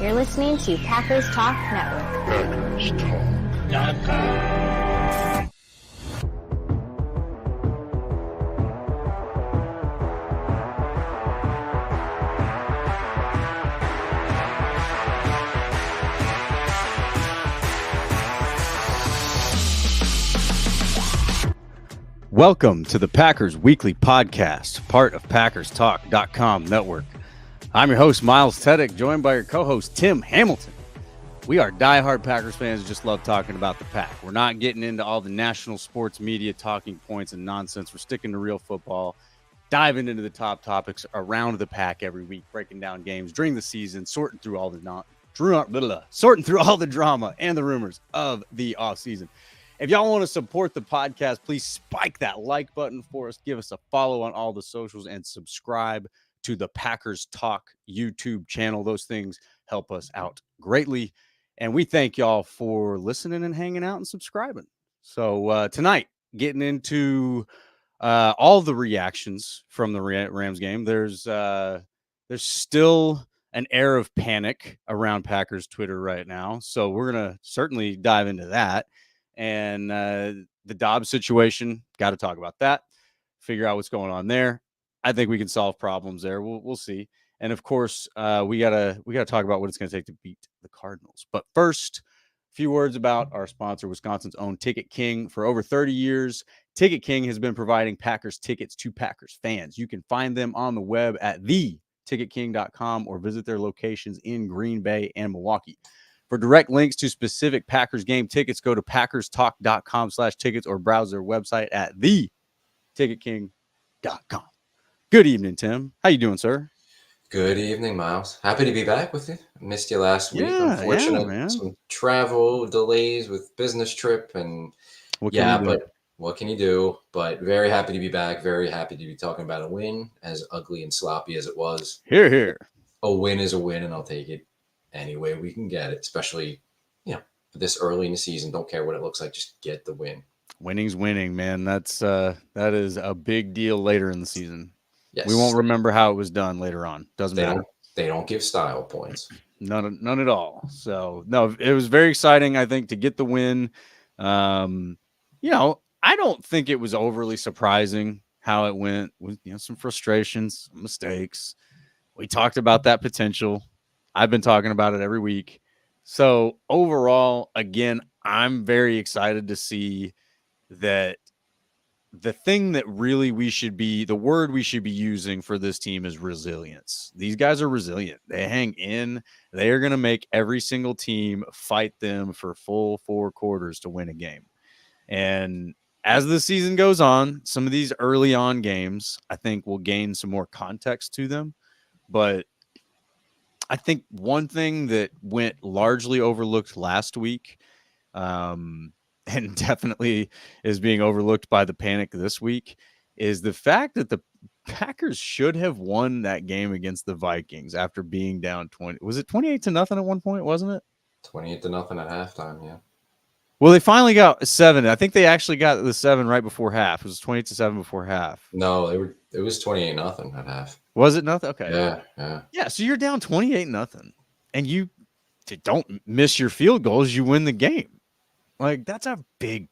You're listening to Packers Talk Network. PackersTalk.com. Welcome to the Packers Weekly Podcast, part of PackersTalk.com network. I'm your host, Miles Teddick, joined by your co-host, Tim Hamilton. We are diehard Packers fans who just love talking about the Pack. We're not getting into all the national sports media talking points and nonsense. We're sticking to real football, diving into the top topics around the Pack every week, breaking down games during the season, sorting through all the drama and the rumors of the offseason. If y'all want to support the podcast, please spike that like button for us. Give us a follow on all the socials and subscribe to the Packers Talk YouTube channel. Those things help us out greatly. And we thank y'all for listening and hanging out and subscribing. So tonight, getting into all the reactions from the Rams game. There's still an air of panic around Packers Twitter right now. So we're going to certainly dive into that. And the Doubs situation, got to talk about that, figure out what's going on there. I think we can solve problems there. We'll see. And of course, we gotta talk about what it's going to take to beat the Cardinals. But first, a few words about our sponsor, Wisconsin's own Ticket King. For over 30 years, Ticket King has been providing Packers tickets to Packers fans. You can find them on the web at theticketking.com or visit their locations in Green Bay and Milwaukee. For direct links to specific Packers game tickets, go to packerstalk.com/tickets or browse their website at theticketking.com. Good evening, Tim. How you doing, sir? Good evening, Miles. Happy to be back with you. I missed you last week. Unfortunate, man. Some travel delays with business trip and but what can you do? But very happy to be back. Very happy to be talking about a win, as ugly and sloppy as it was. Hear, hear. A win is a win, and I'll take it any way we can get it, especially, this early in the season. Don't care what it looks like. Just get the win. Winning's winning, man. That is a big deal later in the season. Yes. We won't remember how it was done later on. Doesn't matter. They don't give style points. None at all. So, no, it was very exciting, I think, to get the win. I don't think it was overly surprising how it went with, some frustrations, some mistakes. We talked about that potential. I've been talking about it every week. So overall, again, I'm very excited to see that the thing that really the word we should be using for this team is resilience. These guys are resilient. They hang in. They are going to make every single team fight them for full 4 quarters to win a game. And as the season goes on, some of these early on games, I think, will gain some more context to them. But I think one thing that went largely overlooked last week, and definitely is being overlooked by the panic this week, is the fact that the Packers should have won that game against the Vikings after being down 20. Was it 28-0 at one point, wasn't it? 28-0 at halftime, yeah. Well, they finally got 7. I think they actually got the 7 right before half. It was 28-7 before half. No, it was 28-0 at half. Was it nothing? Okay. Yeah. Yeah, so you're down 28-0, and you don't miss your field goals, you win the game. Like, that's a big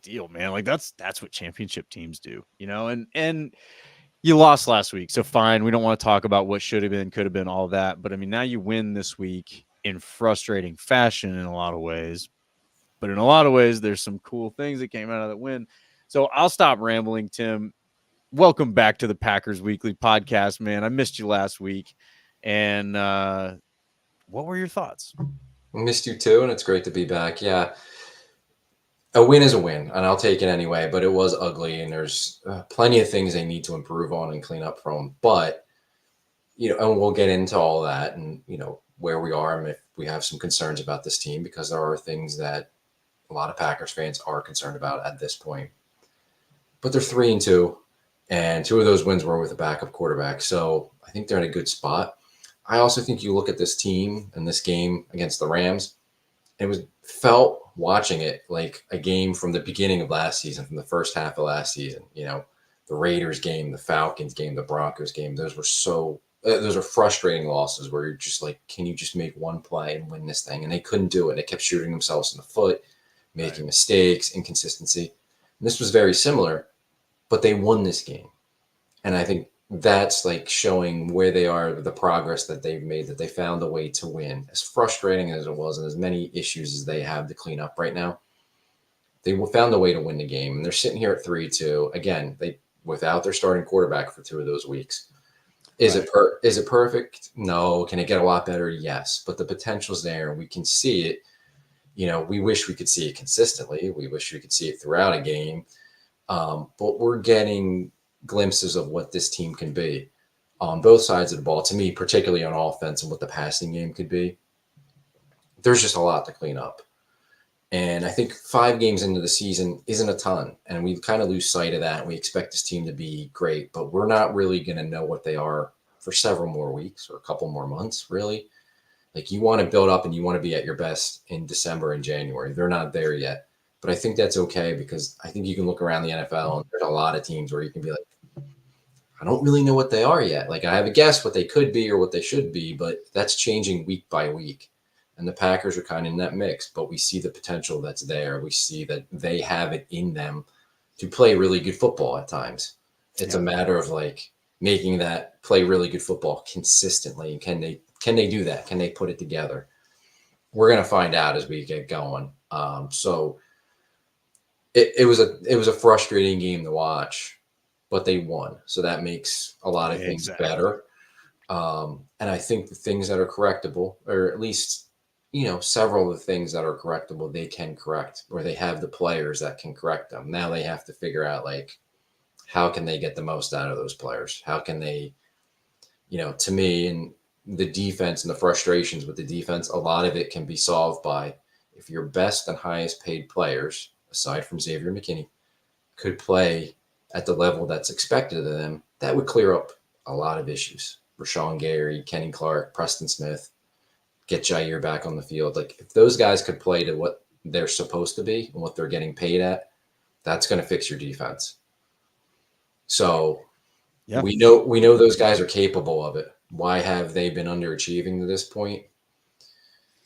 deal, man. Like, that's what championship teams do, and you lost last week. So fine. We don't want to talk about what should have been, could have been, all that. But I mean, now you win this week in frustrating fashion in a lot of ways. But in a lot of ways, there's some cool things that came out of that win. So I'll stop rambling, Tim. Welcome back to the Packers Weekly Podcast, man. I missed you last week. And what were your thoughts? I missed you too, and it's great to be back. Yeah. A win is a win, and I'll take it anyway, but it was ugly, and there's plenty of things they need to improve on and clean up from. But, and we'll get into all that and, where we are and if we have some concerns about this team, because there are things that a lot of Packers fans are concerned about at this point. But they're 3-2, and 2 of those wins were with a backup quarterback. So I think they're in a good spot. I also think you look at this team and this game against the Rams, and it felt watching it like a game from the beginning of last season, from the first half of last season. The Raiders game, the Falcons game, the Broncos game, those were so those are frustrating losses where you're just like, can you just make one play and win this thing? And they couldn't do it. They kept shooting themselves in the foot, making mistakes, inconsistency. And this was very similar, but they won this game. And I think that's like showing where they are, the progress that they've made, that they found a way to win. As frustrating as it was, and as many issues as they have to clean up right now, they found a way to win the game. And they're sitting here at 3-2. Again, they without their starting quarterback for 2 of those weeks. Is it perfect? No. Can it get a lot better? Yes. But the potential's there, and we can see it. You know, we wish we could see it consistently. We wish we could see it throughout a game. But we're getting glimpses of what this team can be on both sides of the ball. To me, particularly on offense and what the passing game could be, there's just a lot to clean up. And I think 5 games into the season isn't a ton. And we kind of lose sight of that. We expect this team to be great, but we're not really going to know what they are for several more weeks or a couple more months, really. Like, you want to build up and you want to be at your best in December and January. They're not there yet. But I think that's okay, because I think you can look around the NFL and there's a lot of teams where you can be like, I don't really know what they are yet. Like, I have a guess what they could be or what they should be, but that's changing week by week. And the Packers are kind of in that mix, but we see the potential that's there. We see that they have it in them to play really good football at times. It's a matter of like making that play really good football consistently. And can they do that? Can they put it together? We're going to find out as we get going. So it was a frustrating game to watch, but they won. So that makes a lot of things better. And I think the things that are correctable, or at least, you know, several of the things that are correctable, they can correct, or they have the players that can correct them. Now they have to figure out, like, how can they get the most out of those players? How can they, you know, to me, and the defense and the frustrations with the defense, a lot of it can be solved by, if your best and highest paid players, aside from Xavier McKinney, could play at the level that's expected of them, that would clear up a lot of issues. Rashawn Gary, Kenny Clark, Preston Smith, get Jair back on the field. Like, if those guys could play to what they're supposed to be and what they're getting paid at, that's going to fix your defense. So we know those guys are capable of it. Why have they been underachieving to this point?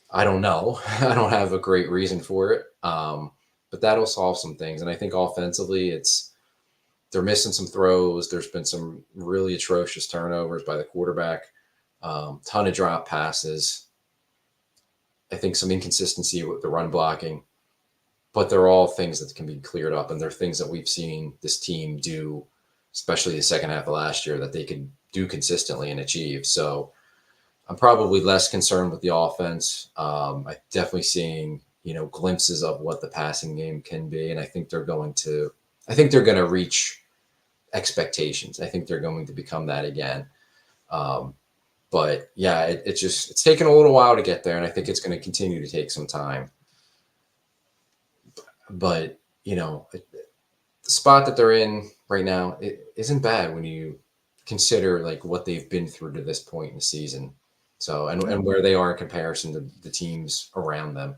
I don't know. I don't have a great reason for it. But that'll solve some things. And I think offensively, they're missing some throws. There's been some really atrocious turnovers by the quarterback, ton of drop passes. I think some inconsistency with the run blocking, but they're all things that can be cleared up. And they're things that we've seen this team do, especially the second half of last year, that they could do consistently and achieve. So I'm probably less concerned with the offense. I'm definitely seeing, you know, glimpses of what the passing game can be. And I think they're going to reach expectations. I think they're going to become that again. But yeah, it's taken a little while to get there, and I think it's going to continue to take some time. But, you know, the spot that they're in right now, it isn't bad when you consider like what they've been through to this point in the season. So, and where they are in comparison to the teams around them.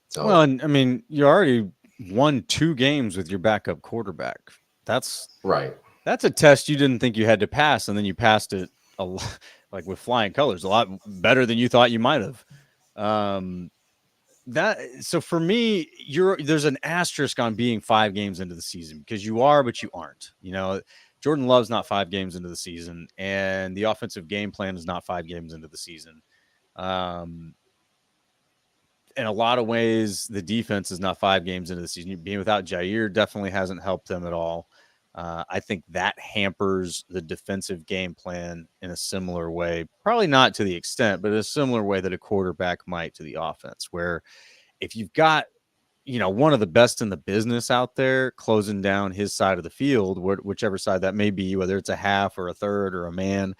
So, well, and I mean, you already won 2 games with your backup quarterback. That's right. That's a test you didn't think you had to pass, and then you passed it like with flying colors, a lot better than you thought you might have. So for me, there's an asterisk on being 5 games into the season, because you are, but you aren't. You know, Jordan Love's not 5 games into the season, and the offensive game plan is not 5 games into the season. In a lot of ways, the defense is not 5 games into the season. Being without Jair definitely hasn't helped them at all. I think that hampers the defensive game plan in a similar way, probably not to the extent, but in a similar way that a quarterback might to the offense, where if you've got, you know, one of the best in the business out there closing down his side of the field, whichever side that may be, whether it's a half or a third or a man,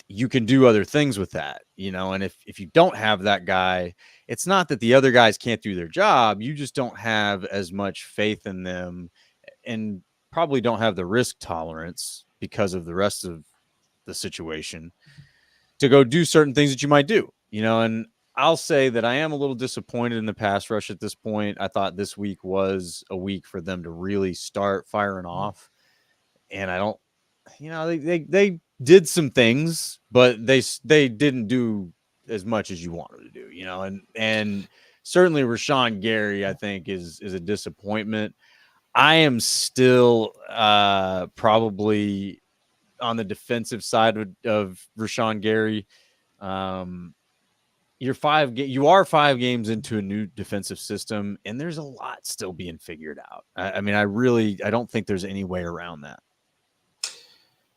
you can do other things with that, you know. And if you don't have that guy, it's not that the other guys can't do their job. You just don't have as much faith in them, and probably don't have the risk tolerance because of the rest of the situation to go do certain things that you might do, you know. And I'll say that I am a little disappointed in the pass rush at this point. I thought this week was a week for them to really start firing off. And I don't, you know, they did some things, but they didn't do as much as you wanted to do, you know, and certainly Rashawn Gary, I think, is a disappointment. I am still probably on the defensive side of Rashawn Gary. You are 5 games into a new defensive system, and there's a lot still being figured out. I mean, I don't think there's any way around that.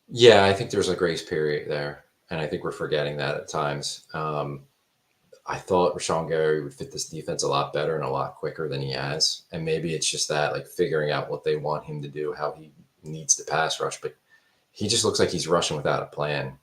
Yeah, I think there's a grace period there, and I think we're forgetting that at times. I thought Rashawn Gary would fit this defense a lot better and a lot quicker than he has, and maybe it's just that, like, figuring out what they want him to do, how he needs to pass rush, but he just looks like he's rushing without a plan,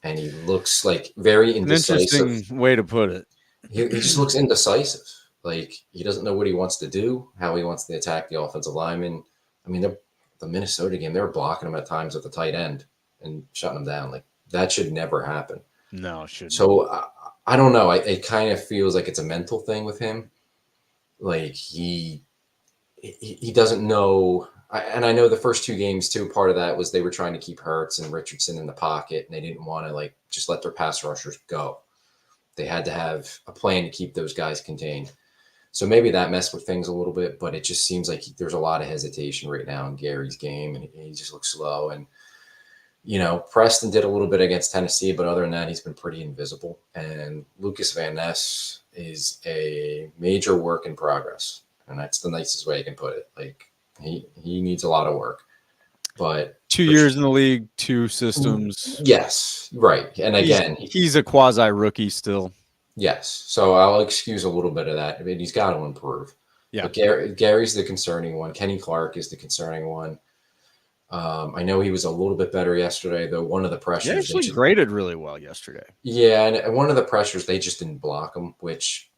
and he looks like very An indecisive. interesting way to put it. He just looks indecisive. Like, he doesn't know what he wants to do, how he wants to attack the offensive lineman. I mean, the Minnesota game, they were blocking him at times at the tight end and shutting him down. Like, that should never happen. No, it shouldn't. So I don't know. It kind of feels like it's a mental thing with him. Like, he doesn't know. And I know the first 2 games too, part of that was they were trying to keep Hurts and Richardson in the pocket, and they didn't want to, like, just let their pass rushers go. They had to have a plan to keep those guys contained. So maybe that messed with things a little bit, but it just seems like there's a lot of hesitation right now in Gary's game, and he just looks slow. And, you know, Preston did a little bit against Tennessee, but other than that, he's been pretty invisible. And Lucas Van Ness is a major work in progress, and that's the nicest way I can put it. Like, he needs a lot of work. But 2 years in the league, 2 systems. Yes, right. And again, he's a quasi rookie still. Yes, so I'll excuse a little bit of that. I mean, he's got to improve. Yeah, but Gary's the concerning one. Kenny Clark is the concerning one. I know he was a little bit better yesterday, though. One of the pressures, he actually graded really well yesterday. Yeah, and one of the pressures, they just didn't block him, which,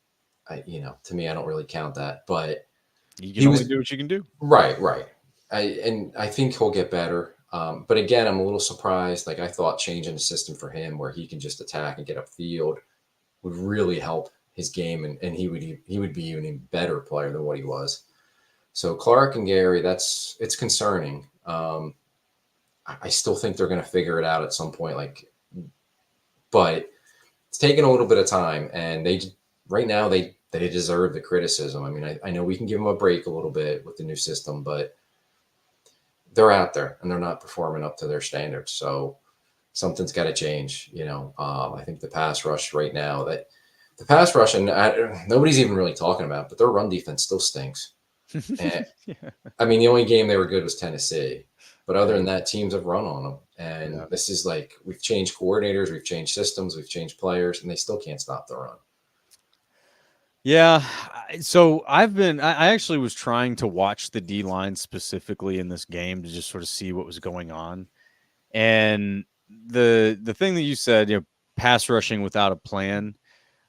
to me, I don't really count that. But you can only do what you can do. Right. I think he'll get better. But again, I'm a little surprised. Like, I thought changing the system for him where he can just attack and get upfield would really help his game, and he would be even a better player than what he was. So Clark and Gary, it's concerning. I still think they're going to figure it out at some point. But it's taken a little bit of time, and right now they deserve the criticism. I mean, I know we can give them a break a little bit with the new system, but they're out there and they're not performing up to their standards. So something's got to change. I think the pass rush right now, and nobody's even really talking about it, but their run defense still stinks. And, yeah. I mean, the only game they were good was Tennessee, but other than that, teams have run on them. And This is like, we've changed coordinators, we've changed systems, we've changed players, and they still can't stop the run. Yeah. So I actually was trying to watch the D line specifically in this game to just sort of see what was going on. And the thing that you said, pass rushing without a plan,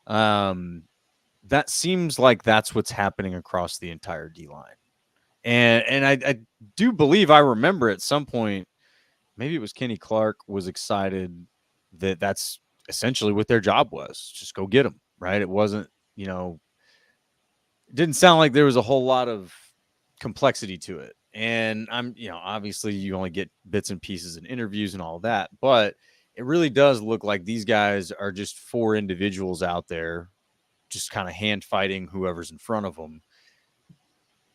that seems like that's what's happening across the entire D line. And I do believe I remember at some point, maybe it was Kenny Clark was excited that that's essentially what their job was. Just go get them, right? It wasn't, it didn't sound like there was a whole lot of complexity to it. And obviously you only get bits and pieces in interviews and all that, but it really does look like these guys are just 4 individuals out there just kind of hand fighting whoever's in front of them.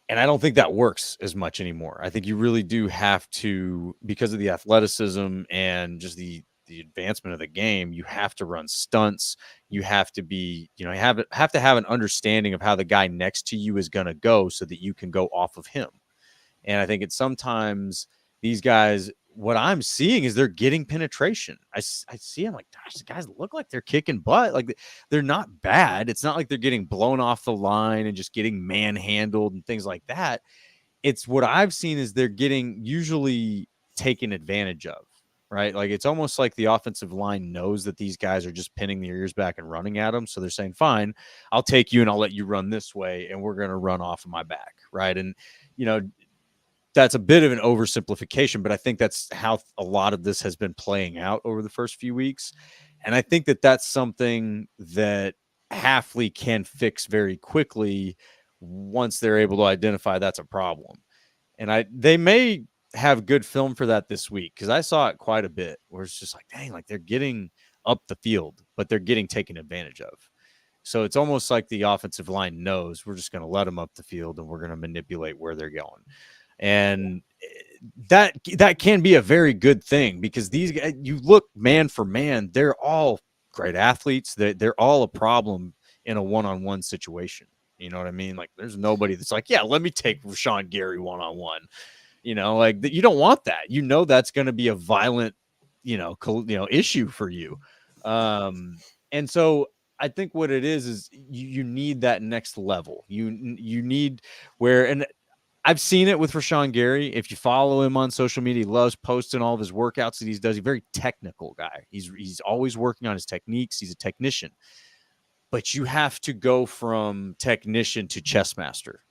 And I don't think that works as much anymore. I think you really do have to, because of the athleticism and just the advancement of the game, you have to run stunts. You have to be, you have to have an understanding of how the guy next to you is going to go so that you can go off of him. And I think sometimes these guys, what I'm seeing is they're getting penetration. I see them like, gosh, the guys look like they're kicking butt. Like, they're not bad. It's not like they're getting blown off the line and just getting manhandled and things like that. It's what I've seen is they're getting usually taken advantage of, right? Like, it's almost like the offensive line knows that these guys are just pinning their ears back and running at them. So they're saying, fine, I'll take you and I'll let you run this way, and we're going to run off of my back, right? And, that's a bit of an oversimplification, but I think that's how a lot of this has been playing out over the first few weeks. And I think that that's something that Hafley can fix very quickly once they're able to identify that's a problem. And they may have good film for that this week because I saw it quite a bit where it's just like, dang, like they're getting up the field, but they're getting taken advantage of. So it's almost like the offensive line knows we're just going to let them up the field and we're going to manipulate where they're going. And that can be a very good thing because these guys, you look man for man, they're all great athletes. They're all a problem in a one-on-one situation. You know what I mean? Like there's nobody that's like, yeah, let me take Rashawn Gary one-on-one. You know, like you don't want that. You know, that's going to be a violent, issue for you. And so I think what it is you need that next level. You need where, and I've seen it with Rashawn Gary. If you follow him on social media, he loves posting all of his workouts that he does. He's a very technical guy. He's always working on his techniques. He's a technician. But you have to go from technician to chess master.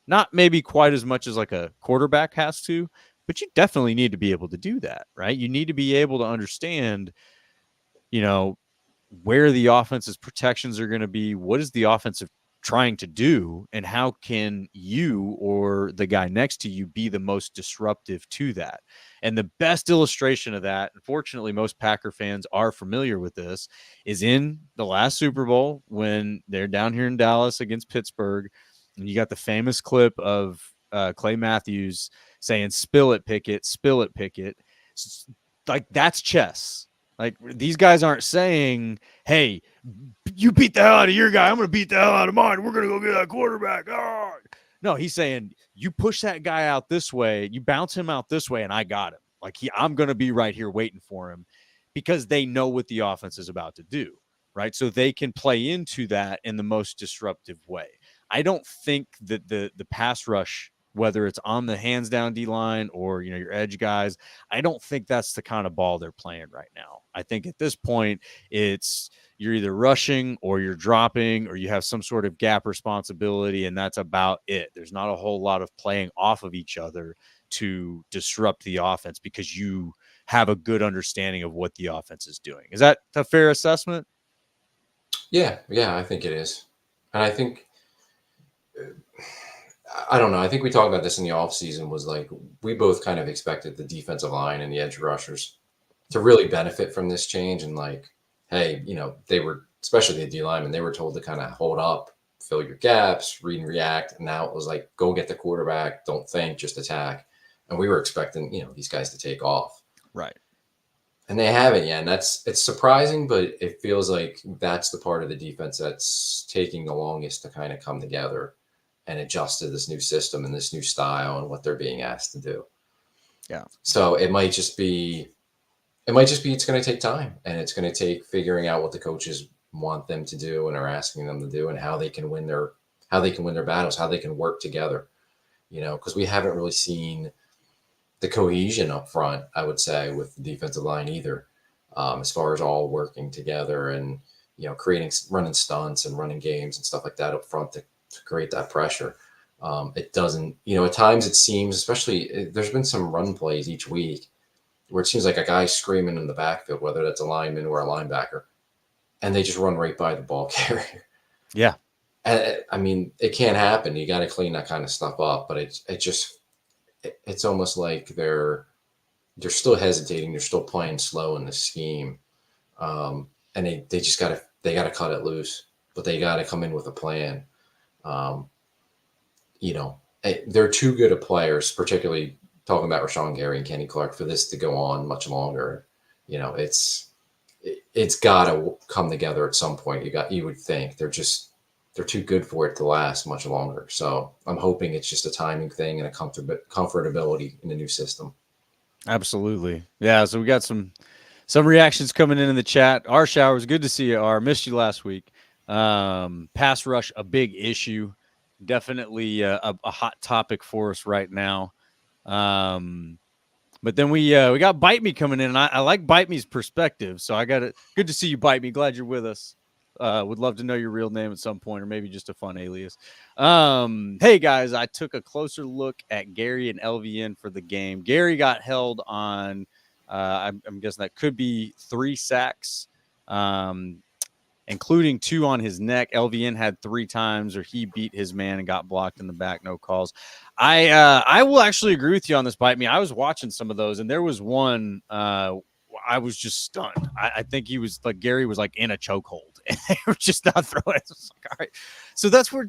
Not maybe quite as much as like a quarterback has to, but you definitely need to be able to do that, right? You need to be able to understand, where the offense's protections are going to be. What is the offensive trying to do, and how can you or the guy next to you be the most disruptive to that? And the best illustration of that, unfortunately, most Packer fans are familiar with this, is in the last Super Bowl when they're down here in Dallas against Pittsburgh. And you got the famous clip of Clay Matthews saying, "Spill it, Pickett, spill it, Pickett." Like that's chess. Like these guys aren't saying, "Hey, you beat the hell out of your guy. I'm going to beat the hell out of mine. We're going to go get that quarterback." Oh. No, he's saying, "You push that guy out this way, you bounce him out this way, and I got him. Like I'm going to be right here waiting for him," because they know what the offense is about to do, right? So they can play into that in the most disruptive way. I don't think that the pass rush, whether it's on the hands down D line or your edge guys, I don't think that's the kind of ball they're playing right now. I think at this point it's you're either rushing or you're dropping or you have some sort of gap responsibility, and that's about it. There's not a whole lot of playing off of each other to disrupt the offense because you have a good understanding of what the offense is doing. Is that a fair assessment? Yeah, I think it is. And I think I don't know. I think we talked about this in the offseason was like we both kind of expected the defensive line and the edge rushers to really benefit from this change. And like, hey, they were, especially the D linemen, they were told to kind of hold up, fill your gaps, read and react. And now it was like, go get the quarterback, don't think, just attack. And we were expecting, these guys to take off. Right. And they haven't yet. And it's surprising, but it feels like that's the part of the defense that's taking the longest to kind of come together and adjust to this new system and this new style and what they're being asked to do. Yeah. So it might just be it's going to take time, and it's going to take figuring out what the coaches want them to do and are asking them to do, and how they can win their battles, how they can work together, because we haven't really seen the cohesion up front, I would say, with the defensive line either, as far as all working together and, running stunts and running games and stuff like that up front to create that pressure. It doesn't, at times it seems, especially there's been some run plays each week where it seems like a guy screaming in the backfield, whether that's a lineman or a linebacker, and they just run right by the ball carrier. Yeah. And, I mean, it can't happen. You got to clean that kind of stuff up, but it's almost like they're still hesitating. They're still playing slow in the scheme. And they just got to cut it loose, but they got to come in with a plan. They're too good of players, particularly talking about Rashawn Gary and Kenny Clark, for this to go on much longer. It's got to come together at some point. You would think they're too good for it to last much longer. So I'm hoping it's just a timing thing and a comfortability in the new system. Absolutely. Yeah. So we got some reactions coming in the chat. Our showers, good to see you. Our missed you last week. Pass rush, a big issue. Definitely a hot topic for us right now. But then we got Bite Me coming in, and I like Bite Me's perspective. So I got it. Good to see you, Bite Me. Glad you're with us. Would love to know your real name at some point, or maybe just a fun alias. Hey guys, I took a closer look at Gary and LVN for the game. Gary got held on, I'm guessing that could be 3 sacks. including 2 on his neck. LVN had 3 times, or he beat his man and got blocked in the back, no calls. I will actually agree with you on this bite me. I was watching some of those, and there was one I was just stunned. I think he was like Gary was like in a chokehold, and they were just not throwing. It. Like, all right, so that's where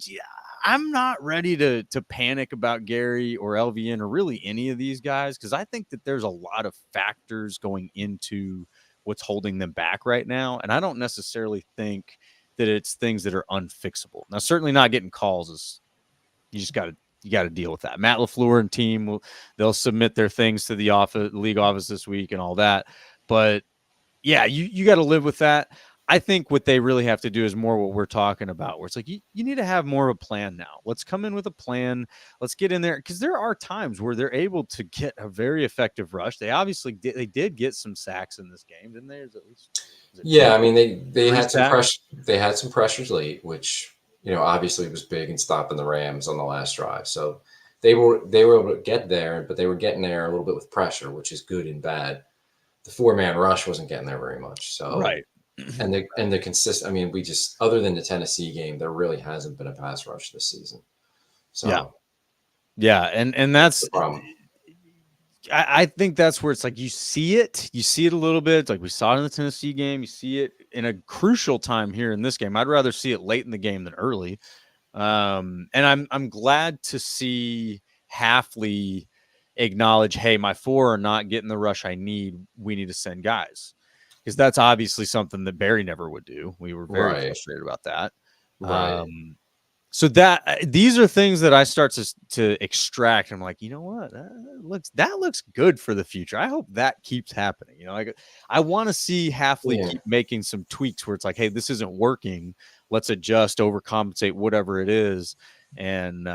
I'm not ready to panic about Gary or LVN or really any of these guys, because I think that there's a lot of factors going into what's holding them back right now, and I don't necessarily think that it's things that are unfixable. Now, certainly not getting calls is you just got to deal with that. Matt LaFleur and team they'll submit their things to the league office this week and all that, but yeah, you got to live with that. I think what they really have to do is more what we're talking about, where it's like you need to have more of a plan now. Let's come in with a plan. Let's get in there, because there are times where they're able to get a very effective rush. They obviously did get some sacks in this game, didn't they? At least, yeah, I mean they had some sacks? pressure. They had some pressures late, which obviously was big in stopping the Rams on the last drive. So they were able to get there, but they were getting there a little bit with pressure, which is good and bad. The 4-man rush wasn't getting there very much. So right. And the consistent. I mean, we just, other than the Tennessee game, there really hasn't been a pass rush this season. So yeah, and that's the problem. I think that's where it's like you see it a little bit. It's like we saw it in the Tennessee game. You see it in a crucial time here in this game. I'd rather see it late in the game than early. And I'm glad to see Halfley acknowledge, hey, my 4 are not getting the rush I need. We need to send guys, because that's obviously something that Barry never would do. We were very frustrated about that. Right. So that these are things that I start to extract. I'm like, you know what? That looks good for the future. I hope that keeps happening. Like I want to see Halfley keep making some tweaks where it's like, hey, this isn't working. Let's adjust, overcompensate, whatever it is, and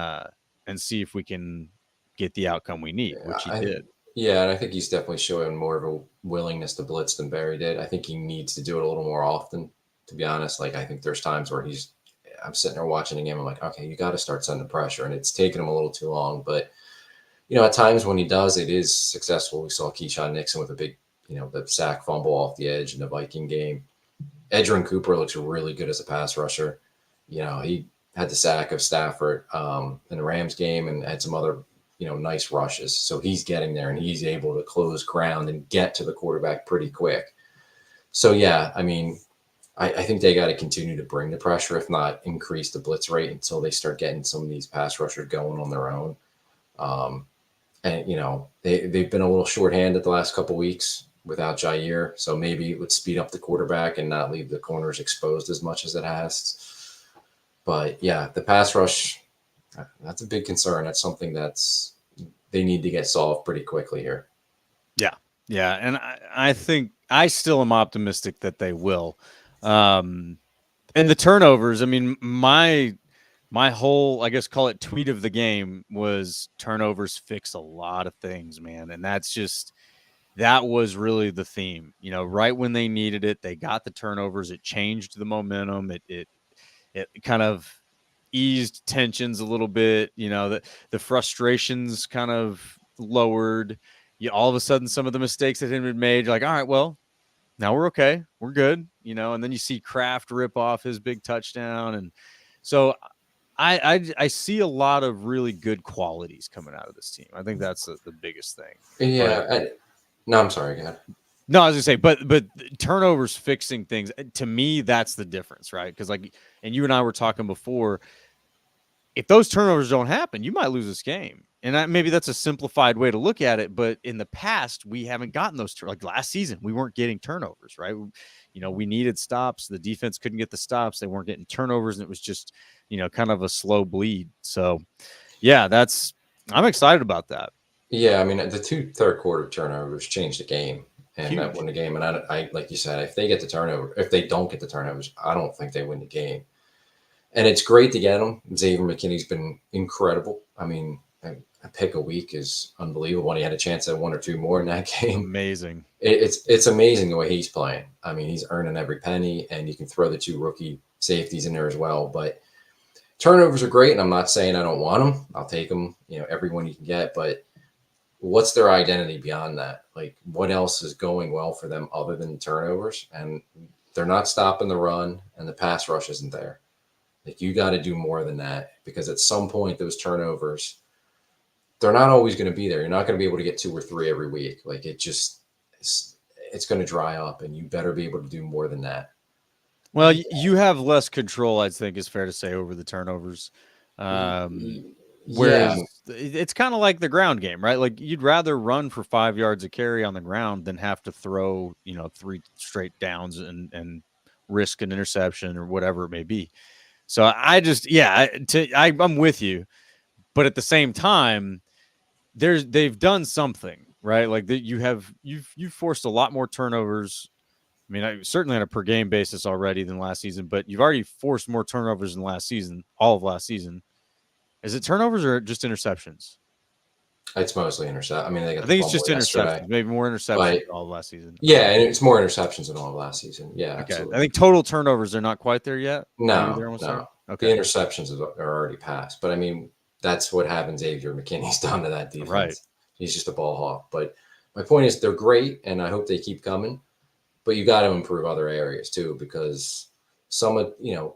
see if we can get the outcome we need, which he did. Yeah, and I think he's definitely showing more of a willingness to blitz than Barry did. I think he needs to do it a little more often, to be honest. Like, I think there's times where I'm sitting there watching a game. I'm like, okay, you got to start sending pressure, and it's taking him a little too long. But, at times when he does, it is successful. We saw Keyshawn Nixon with a big, the sack fumble off the edge in the Viking game. Edgerrin Cooper looks really good as a pass rusher. He had the sack of Stafford in the Rams game and had some other nice rushes. So he's getting there and he's able to close ground and get to the quarterback pretty quick. So, yeah, I mean, I think they got to continue to bring the pressure, if not increase the blitz rate until they start getting some of these pass rushers going on their own. And, they've been a little shorthanded the last couple of weeks without Jair. So maybe it would speed up the quarterback and not leave the corners exposed as much as it has. But, yeah, the pass rush, that's a big concern. That's something they need to get solved pretty quickly here. Yeah. Yeah. And I think I still am optimistic that they will. And the turnovers, I mean, my whole, I guess, call it tweet of the game was turnovers fix a lot of things, man. And that was really the theme, right when they needed it, they got the turnovers. It changed the momentum. It kind of eased tensions a little bit, the frustrations kind of lowered. All of a sudden, some of the mistakes that had been made, you're like, all right, well, now we're okay. We're good. And then you see Kraft rip off his big touchdown. And so I see a lot of really good qualities coming out of this team. I think that's the biggest thing. Yeah. No, I'm sorry. Go ahead. No, I was gonna say, but turnovers fixing things, to me, that's the difference, right? Because and you and I were talking before, if those turnovers don't happen, you might lose this game. And maybe that's a simplified way to look at it, but in the past, we haven't gotten those. Like last season, we weren't getting turnovers, right? We needed stops. The defense couldn't get the stops. They weren't getting turnovers, and it was just, kind of a slow bleed. So, yeah, I'm excited about that. Yeah, I mean, the 2 third quarter turnovers changed the game, and Huge. that won the game. And I, like you said, if they don't get the turnovers, I don't think they win the game. And it's great to get them. Xavier McKinney's been incredible. I mean, a pick a week is unbelievable. When he had a chance at 1 or 2 more in that game, amazing. It's amazing the way he's playing. I mean, he's earning every penny, and you can throw the 2 rookie safeties in there as well. But turnovers are great, and I'm not saying I don't want them. I'll take them, everyone you can get. But what's their identity beyond that? Like, what else is going well for them other than the turnovers? And They're not stopping the run, and the pass rush isn't there. Like, you got to do more than that, because at some point those turnovers, they're not always going to be there. You're not going to be able to get 2 or 3 every week. Like, it's going to dry up, and you better be able to do more than that. Well, you have less control, I think, is fair to say, over the turnovers. Whereas it's kind of like the ground game, right? Like, you'd rather run for 5 yards of carry on the ground than have to throw, 3 straight downs and risk an interception or whatever it may be. So I'm with you, but at the same time, they've done something, right? Like, you've forced a lot more turnovers. I mean, certainly on a per game basis already than last season, but you've already forced more turnovers than last season, all of last season. Is it turnovers or just interceptions? It's mostly intercept. I mean, I think it's just interceptions, maybe more interceptions than all of last season. Yeah, and it's more interceptions than all of last season. Yeah, okay. Absolutely. I think total turnovers are not quite there yet. No. Okay. The interceptions are already passed, but I mean, that's what happens. Xavier McKinney's done to that defense. Right. He's just a ball hawk. But my point is, they're great, and I hope they keep coming. But you got to improve other areas too, because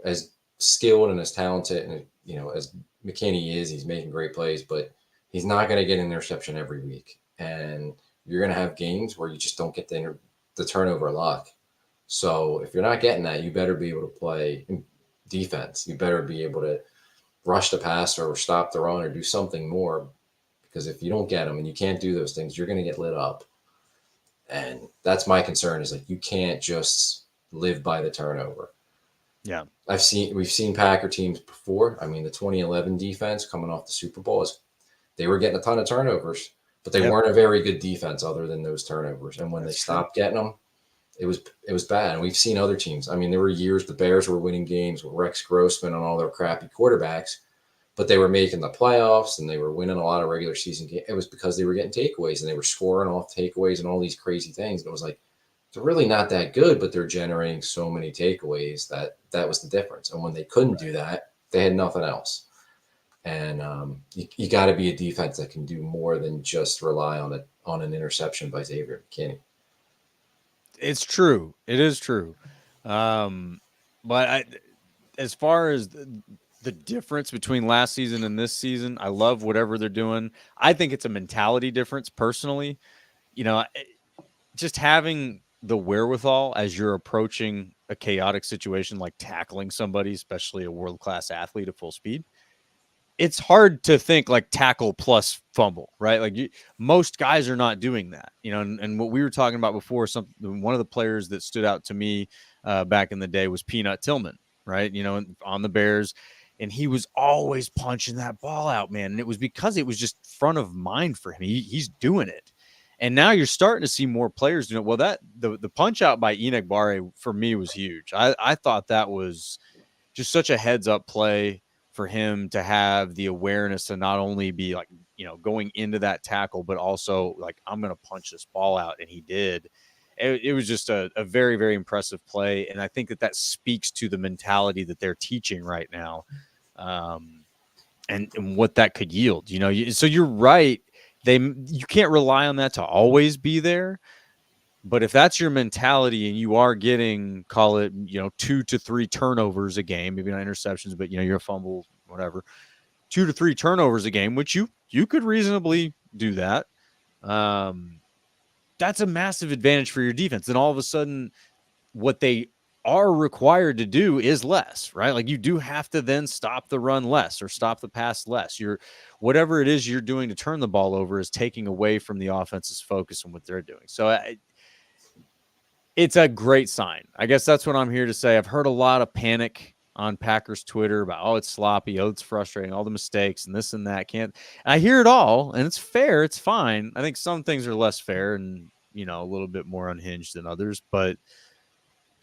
as skilled and as talented and as McKinney is, he's making great plays, but he's not going to get an interception every week, and you're going to have games where you just don't get the turnover luck. So if you're not getting that, you better be able to play defense. You better be able to rush the passer or stop the run or do something more, because if you don't get them and you can't do those things, you're going to get lit up. And that's my concern, is like, you can't just live by the turnover. Yeah. We've seen Packer teams before. I mean, the 2011 defense coming off the Super Bowl, they were getting a ton of turnovers, but they weren't a very good defense other than those turnovers. And when they stopped getting them, it was bad. And we've seen other teams. I mean, there were years the Bears were winning games with Rex Grossman and all their crappy quarterbacks, but they were making the playoffs and they were winning a lot of regular season games. It was because they were getting takeaways and they were scoring off takeaways and all these crazy things. And it was like, they're really not that good, but they're generating so many takeaways that was the difference. And when they couldn't do that, they had nothing else. And you got to be a defense that can do more than just rely on an interception by Xavier McKinney. It's true. It is true. But as far as the difference between last season and this season, I love whatever they're doing. I think it's a mentality difference personally. Just having the wherewithal as you're approaching a chaotic situation, like tackling somebody, especially a world-class athlete at full speed. It's hard to think like tackle plus fumble, right? Like most guys are not doing that, and what we were talking about before, one of the players that stood out to me back in the day was Peanut Tillman, right? On the Bears, and he was always punching that ball out, man. And it was because it was just front of mind for him. He's doing it. And now you're starting to see more players doing it. Well, the punch out by Enoch Barre for me was huge. I thought that was just such a heads up play for him to have the awareness to not only be like, going into that tackle, but also like, I'm going to punch this ball out. And he did. It was just a very, very impressive play. And I think that speaks to the mentality that they're teaching right now, and what that could yield, so you're right. You can't rely on that to always be there. But if that's your mentality and you are getting, call it, 2 to 3 turnovers a game, maybe not interceptions, but, you're a fumble, whatever, 2 to 3 turnovers a game, which you could reasonably do that. That's a massive advantage for your defense. And all of a sudden, what they are required to do is less, right? Like, you do have to then stop the run less or stop the pass less. Whatever it is you're doing to turn the ball over is taking away from the offense's focus on what they're doing. So it's a great sign. I guess that's what I'm here to say. I've heard a lot of panic on Packers Twitter about, oh, it's sloppy, oh, it's frustrating, all the mistakes and this and that. I hear it all, and it's fair, it's fine. I think some things are less fair and, a little bit more unhinged than others, but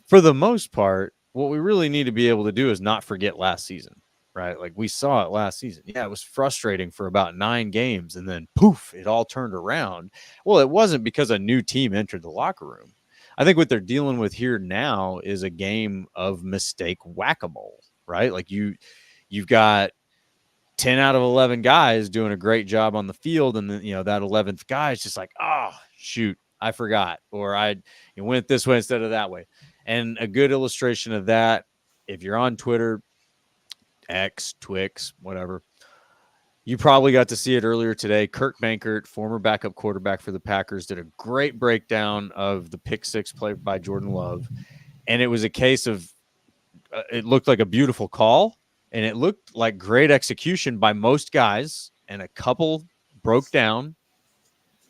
for the most part, what we really need to be able to do is not forget last season, right? Like, we saw it last season. Yeah, it was frustrating for about 9 games, and then poof, it all turned around. Well, it wasn't because a new team entered the locker room. I think what they're dealing with here now is a game of mistake whack-a-mole, right? Like, you've got 10 out of 11 guys doing a great job on the field, and then that 11th guy is just like, oh shoot, I forgot, or I went this way instead of that way. And a good illustration of that, if you're on Twitter, X, Twix, whatever, you probably got to see it earlier today. Kirk Bankert, former backup quarterback for the Packers, did a great breakdown of the pick six play by Jordan Love. And it was a case of it looked like a beautiful call, and it looked like great execution by most guys, and a couple broke down,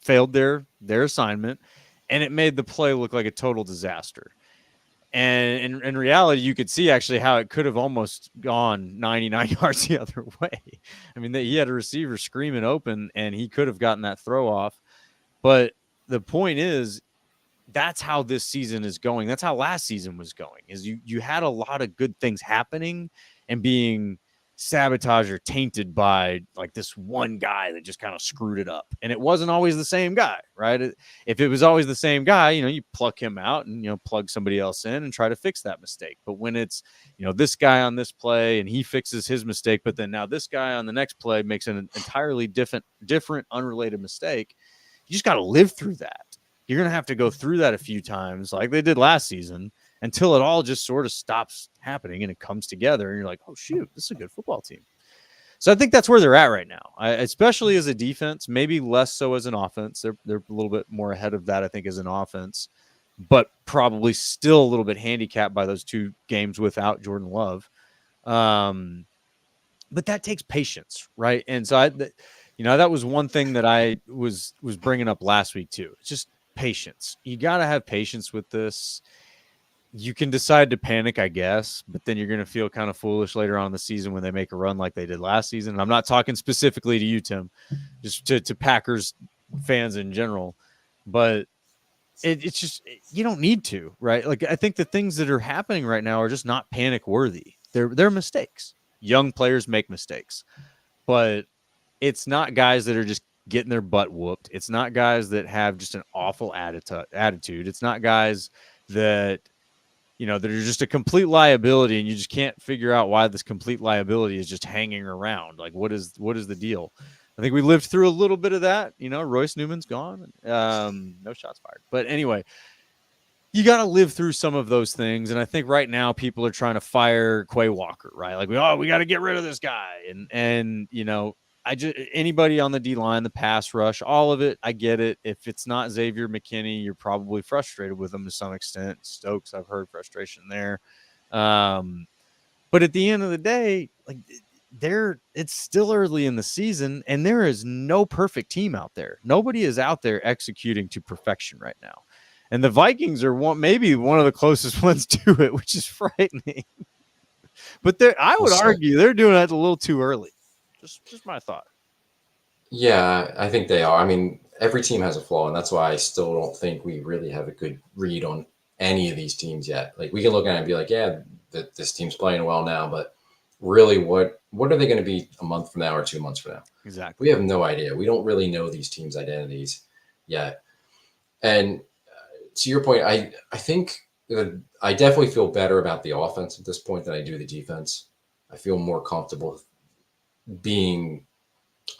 failed their assignment, and it made the play look like a total disaster. And in reality, you could see actually how it could have almost gone 99 yards the other way. I mean, he had a receiver screaming open, and he could have gotten that throw off. But the point is, that's how this season is going. That's how last season was going. Is you had a lot of good things happening and being sabotaged or tainted by like this one guy that just kind of screwed it up. And it wasn't always the same guy, right? If it was always the same guy, you pluck him out and plug somebody else in and try to fix that mistake. But when it's this guy on this play and he fixes his mistake, but then now this guy on the next play makes an entirely different unrelated mistake, you just got to live through that. You're going to have to go through that a few times like they did last season until it all just sort of stops happening and it comes together. And you're like, oh, shoot, this is a good football team. So I think that's where they're at right now, especially as a defense, maybe less so as an offense. They're a little bit more ahead of that, I think, as an offense, but probably still a little bit handicapped by those two games without Jordan Love. But that takes patience, right? And so that was one thing that I was bringing up last week too. It's just patience. You got to have patience with this. You can decide to panic, I guess, but then you're going to feel kind of foolish later on in the season when they make a run like they did last season. And I'm not talking specifically to you, Tim, just to Packers fans in general, but it's just, you don't need to, right? Like, I think the things that are happening right now are just not panic worthy. They're mistakes. Young players make mistakes, but it's not guys that are just getting their butt whooped. It's not guys that have just an awful attitude. It's not guys that, that are just a complete liability and you just can't figure out why this complete liability is just hanging around. Like, what is the deal? I think we lived through a little bit of that. Royce Newman's gone. No shots fired. But anyway, you got to live through some of those things. And I think right now people are trying to fire Quay Walker, right? Like, we got to get rid of this guy. And anybody on the D line, the pass rush, all of it, I get it. If it's not Xavier McKinney, you're probably frustrated with him to some extent. Stokes, I've heard frustration there. But at the end of the day, like, it's still early in the season and there is no perfect team out there. Nobody is out there executing to perfection right now. And the Vikings are maybe one of the closest ones to it, which is frightening. But I would argue they're doing it a little too early. Just my thought. Yeah, I think they are. I mean, every team has a flaw, and that's why I still don't think we really have a good read on any of these teams yet. Like, we can look at it and be like, yeah, this team's playing well now, but really, what are they going to be a month from now or 2 months from now? Exactly. We have no idea. We don't really know these teams' identities yet. And to your point, I think I definitely feel better about the offense at this point than I do the defense. I feel more comfortable being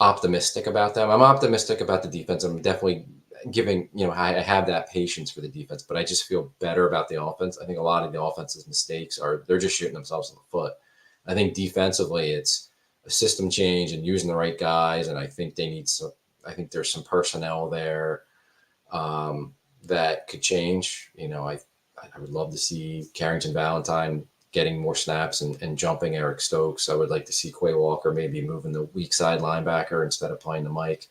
optimistic about them. I'm optimistic about the defense. I'm definitely giving, I have that patience for the defense, but I just feel better about the offense. I think a lot of the offense's mistakes they're just shooting themselves in the foot. I think defensively it's a system change and using the right guys. And I think I think there's some personnel there that could change. I would love to see Carrington Valentine getting more snaps and jumping Eric Stokes. I would like to see Quay Walker maybe moving the weak side linebacker instead of playing the Mike.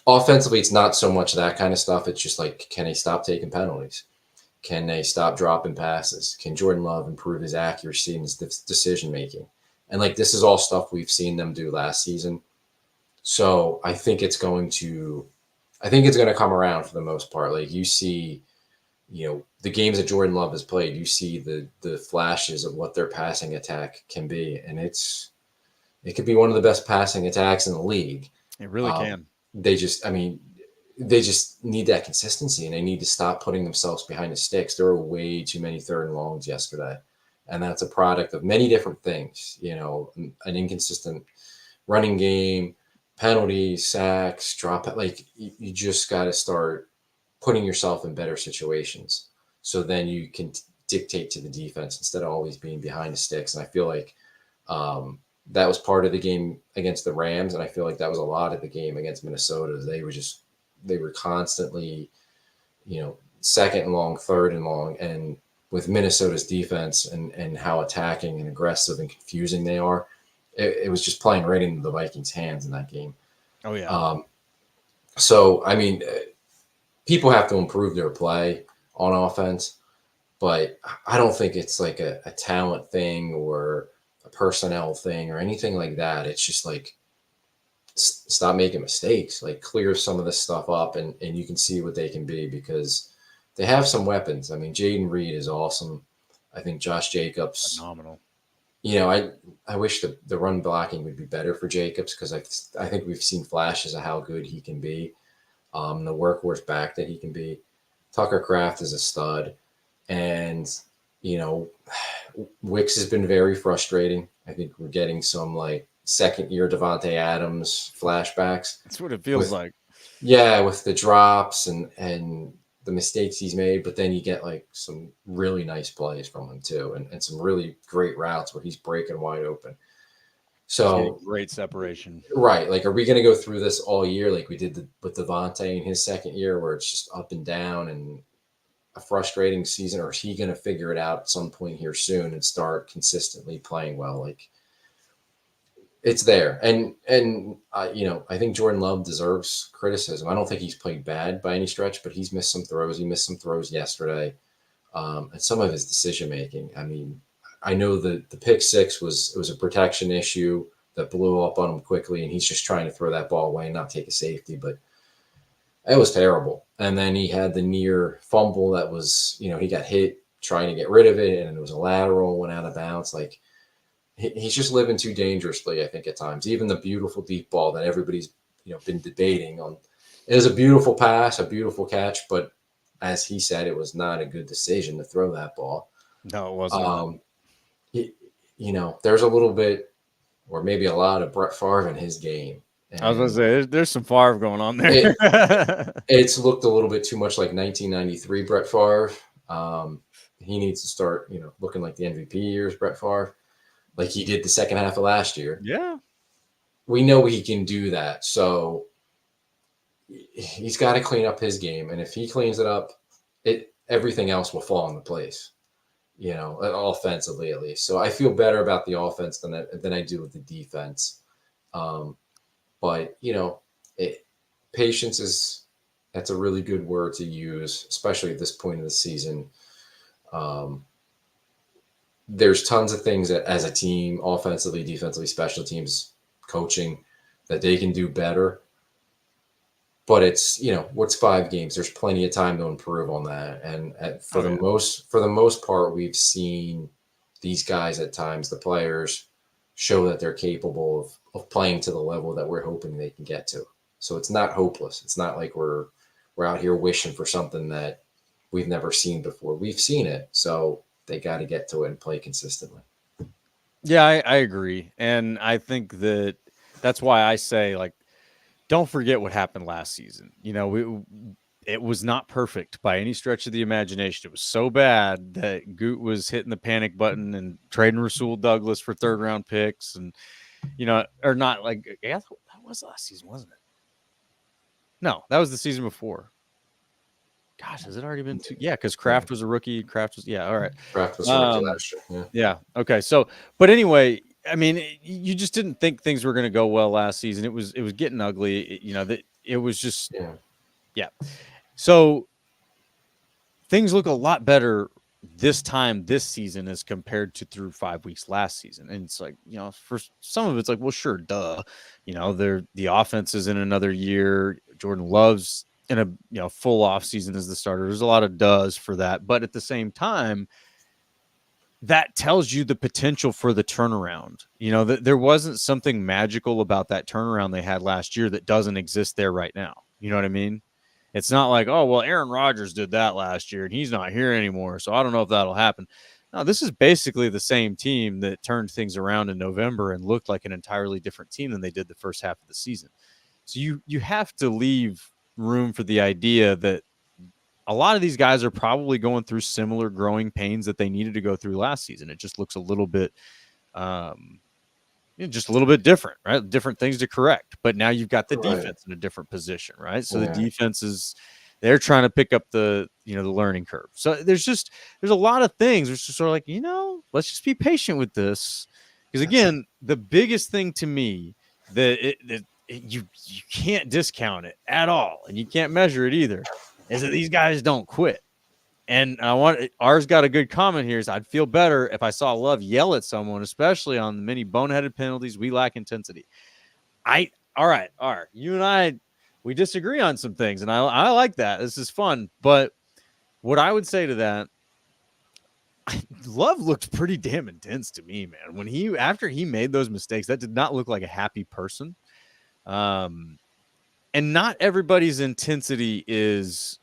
Offensively, it's not so much that kind of stuff. It's just like, can they stop taking penalties? Can they stop dropping passes? Can Jordan Love improve his accuracy and his decision-making? And like, this is all stuff we've seen them do last season. So I think it's going to come around for the most part. Like, you see, the games that Jordan Love has played, you see the flashes of what their passing attack can be. And it could be one of the best passing attacks in the league. It really can. They just need that consistency, and they need to stop putting themselves behind the sticks. There were way too many third and longs yesterday. And that's a product of many different things, an inconsistent running game, penalties, sacks, like, you just got to start putting yourself in better situations. So then you can dictate to the defense instead of always being behind the sticks. And I feel like that was part of the game against the Rams, and I feel like that was a lot of the game against Minnesota. They were constantly, second and long, third and long, and with Minnesota's defense and how attacking and aggressive and confusing they are, it was just playing right into the Vikings' hands in that game. Oh yeah. So I mean, people have to improve their play on offense, but I don't think it's like a talent thing or a personnel thing or anything like that. It's just like stop making mistakes, like clear some of this stuff up, and you can see what they can be because they have some weapons. I mean, Jaden Reed is awesome. I think Josh Jacobs, Phenomenal. I wish the run blocking would be better for Jacobs because I think we've seen flashes of how good he can be, the workhorse back that he can be. Tucker Kraft is a stud, and Wicks has been very frustrating. I think we're getting some like second year Devontae Adams flashbacks. That's what it feels like. Yeah, with the drops and the mistakes he's made, but then you get like some really nice plays from him too, and some really great routes where he's breaking wide open. So great separation. Right. Like, are we going to go through this all year like we did with Devontae in his second year where it's just up and down and a frustrating season, or is he going to figure it out at some point here soon and start consistently playing well? Like, it's there. And I think Jordan Love deserves criticism. I don't think he's played bad by any stretch, but he's missed some throws. He missed some throws yesterday. And some of his decision making. I mean, I know the pick six was a protection issue that blew up on him quickly, and he's just trying to throw that ball away and not take a safety, but it was terrible. And then he had the near fumble that was, he got hit trying to get rid of it, and it was a lateral, went out of bounds. Like, he's just living too dangerously, I think, at times. Even the beautiful deep ball that everybody's been debating on, it was a beautiful pass, a beautiful catch, but as he said, it was not a good decision to throw that ball. No, it wasn't. There's a little bit, or maybe a lot, of Brett Favre in his game. And I was going to say, there's some Favre going on there. It's looked a little bit too much like 1993 Brett Favre. He needs to start, looking like the MVP years Brett Favre, like he did the second half of last year. Yeah. We know he can do that. So he's got to clean up his game. And if he cleans it up, everything else will fall into place, offensively at least. So I feel better about the offense than I do with the defense. But patience that's a really good word to use, especially at this point of the season. There's tons of things that as a team, offensively, defensively, special teams, coaching, that they can do better. But it's, what's 5 games? There's plenty of time to improve on that. And for the most part, we've seen these guys at times, the players, show that they're capable of playing to the level that we're hoping they can get to. So it's not hopeless. It's not like we're out here wishing for something that we've never seen before. We've seen it. So they got to get to it and play consistently. Yeah, I agree. And I think that's why I say, like, don't forget what happened last season. It was not perfect by any stretch of the imagination. It was so bad that Goot was hitting the panic button and trading Rasul Douglas for 3rd-round picks, and or not. Like, yeah, that was last season, wasn't it? No, that was the season before. Gosh, has it already been 2? Yeah, because Kraft was a rookie. Kraft was all right. Kraft was a rookie last year. Yeah. Okay. So, but anyway, I mean, you just didn't think things were going to go well last season. It was getting ugly. It was just, yeah. So things look a lot better this time this season as compared to through 5 weeks last season. And it's like, for some of it's like, well, sure, duh. The offense is in another year. Jordan Love's in a full off season as the starter. There's a lot of does for that, but at the same time, that tells you the potential for the turnaround. There wasn't something magical about that turnaround they had last year that doesn't exist there right now. You know what I mean? It's not like, oh, well, Aaron Rodgers did that last year and he's not here anymore, so I don't know if that'll happen. No, this is basically the same team that turned things around in November and looked like an entirely different team than they did the first half of the season. So you have to leave room for the idea that a lot of these guys are probably going through similar growing pains that they needed to go through last season. It just looks a little bit, just a little bit different, right? Different things to correct. But now you've got the defense in a different position, right? So the defense is, they're trying to pick up the learning curve. So there's a lot of things. It's just sort of like, let's just be patient with this. Because again, the biggest thing to me that you can't discount it at all, and you can't measure it either, is that these guys don't quit. And ours got a good comment here. Is I'd feel better if I saw Love yell at someone, especially on the many boneheaded penalties. We lack intensity. All right. You and I, we disagree on some things, and I like that. This is fun. But what I would say to that, Love looked pretty damn intense to me, man. After he made those mistakes, that did not look like a happy person. And not everybody's intensity is,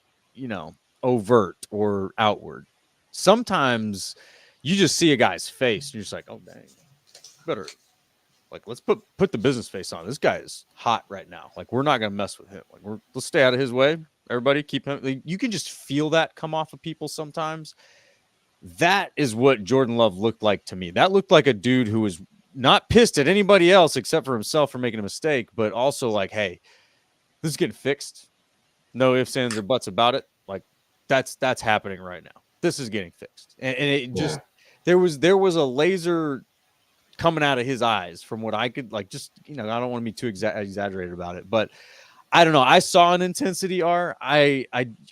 overt or outward. Sometimes you just see a guy's face and you're just like, oh dang, better let's put the business face on. This guy is hot right now. Like, we're not gonna mess with him. Like, let's stay out of his way. Everybody keep him. You can just feel that come off of people sometimes. That is what Jordan Love looked like to me. That looked like a dude who was not pissed at anybody else except for himself for making a mistake, but also like, hey, this is getting fixed. No ifs, ands, or buts about it. Like, that's happening right now. This is getting fixed. And it just, there was a laser coming out of his eyes from what I could, like, just, I don't want to be too exaggerated about it, but I don't know. I saw an intensity, I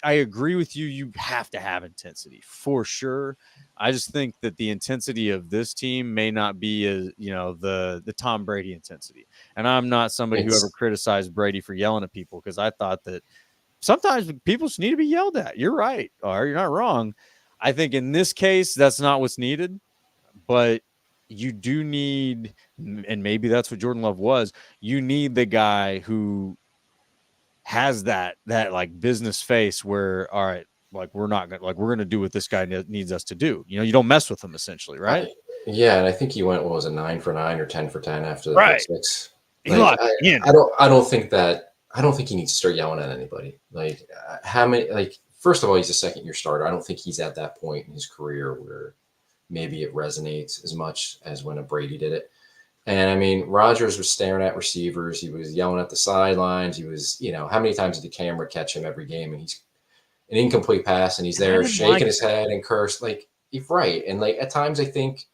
agree with you. You have to have intensity for sure. I just think that the intensity of this team may not be the Tom Brady intensity. And I'm not somebody who ever criticized Brady for yelling at people, because I thought that sometimes people just need to be yelled at. You're right, or you're not wrong. I think in this case, that's not what's needed, but you do need, and maybe that's what Jordan Love was, you need the guy who has that like business face where, all right, like, we're going to do what this guy needs us to do. You don't mess with him, essentially, right? And I think he went, what was it, 9 for 9 or 10 for 10 after the right. 6. Like, I don't think he needs to start yelling at anybody. Like, how many, like, first of all, he's a second-year starter. I don't think he's at that point in his career where maybe it resonates as much as when a Brady did it. And I mean, Rodgers was staring at receivers. He was yelling at the sidelines. He was, how many times did the camera catch him every game? And he's an incomplete pass, and he's there shaking his head and cursed. Like, right. And like, at times I think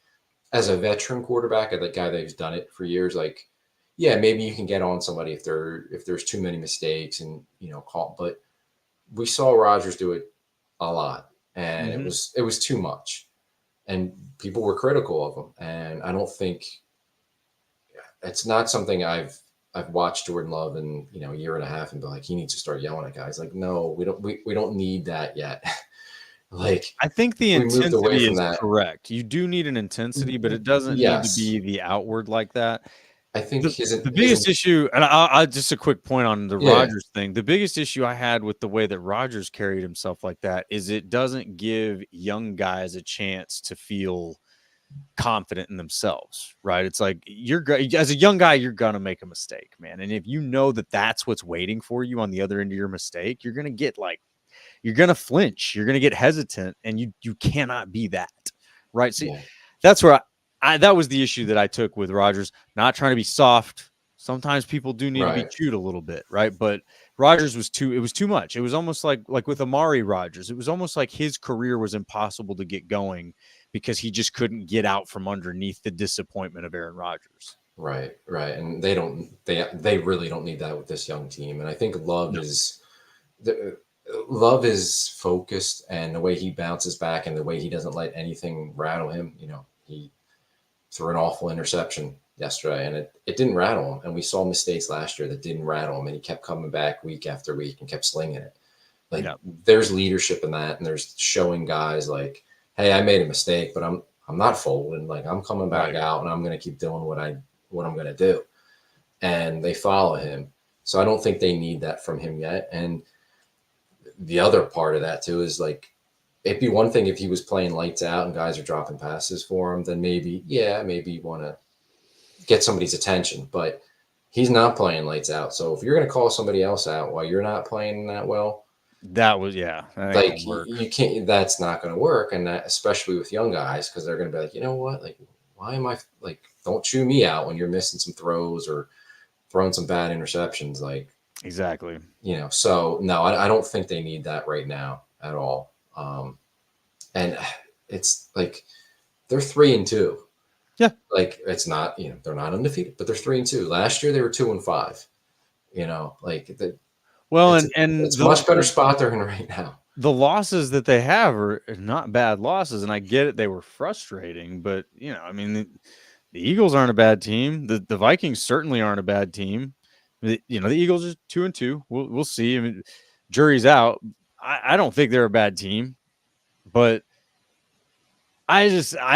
as a veteran quarterback, a guy that's done it for years, like, yeah, maybe you can get on somebody if there's too many mistakes and, call. But we saw Rodgers do it a lot, and it was too much, and people were critical of him. And I don't think it's not something I've watched Jordan Love in a year and a half and be like, he needs to start yelling at guys. Like, no, we don't need that yet. Like, I think the intensity is correct. You do need an intensity, but it doesn't need to be the outward like that. I think the biggest issue, and I just a quick point on the Rodgers thing. The biggest issue I had with the way that Rodgers carried himself like that is it doesn't give young guys a chance to feel confident in themselves, right? It's like, as a young guy, you're gonna make a mistake, man. And if you know that that's what's waiting for you on the other end of your mistake, you're gonna get you're gonna flinch, you're gonna get hesitant, and you cannot be that, right? See, that's where that was the issue that I took with Rodgers. Not trying to be soft. Sometimes people do need to be chewed a little bit, right? But Rodgers it was too much. It was almost like with Amari Rodgers, it was almost like his career was impossible to get going because he just couldn't get out from underneath the disappointment of Aaron Rodgers. Right. And they really don't need that with this young team. And I think Love is focused, and the way he bounces back and the way he doesn't let anything rattle him. He threw an awful interception yesterday, and it didn't rattle him. And we saw mistakes last year that didn't rattle him, and he kept coming back week after week and kept slinging it. Like, there's leadership in that, and there's showing guys like, hey, I made a mistake, but I'm not folding. Like, I'm coming back out, and I'm going to keep doing what I'm going to do. And they follow him. So I don't think they need that from him yet. And the other part of that too is, like, it'd be one thing if he was playing lights out and guys are dropping passes for him, then maybe you want to get somebody's attention. But he's not playing lights out. So if you're going to call somebody else out while you're not playing that well, That was, yeah. That ain't Like gonna work. you can't. That's not going to work, and that, especially with young guys, because they're going to be like, you know what, like, why am I like? Don't chew me out when you're missing some throws or throwing some bad interceptions, like. Exactly. So no, I don't think they need that right now at all. And it's like they're 3-2. Yeah. Like it's not, they're not undefeated, but they're 3-2. Last year they were 2-5. Like Well, and it's a much better spot they're in right now. The losses that they have are not bad losses, and I get it; they were frustrating. But I mean, the Eagles aren't a bad team. The Vikings certainly aren't a bad team. The Eagles are 2-2. We'll see. I mean, jury's out. I don't think they're a bad team, but I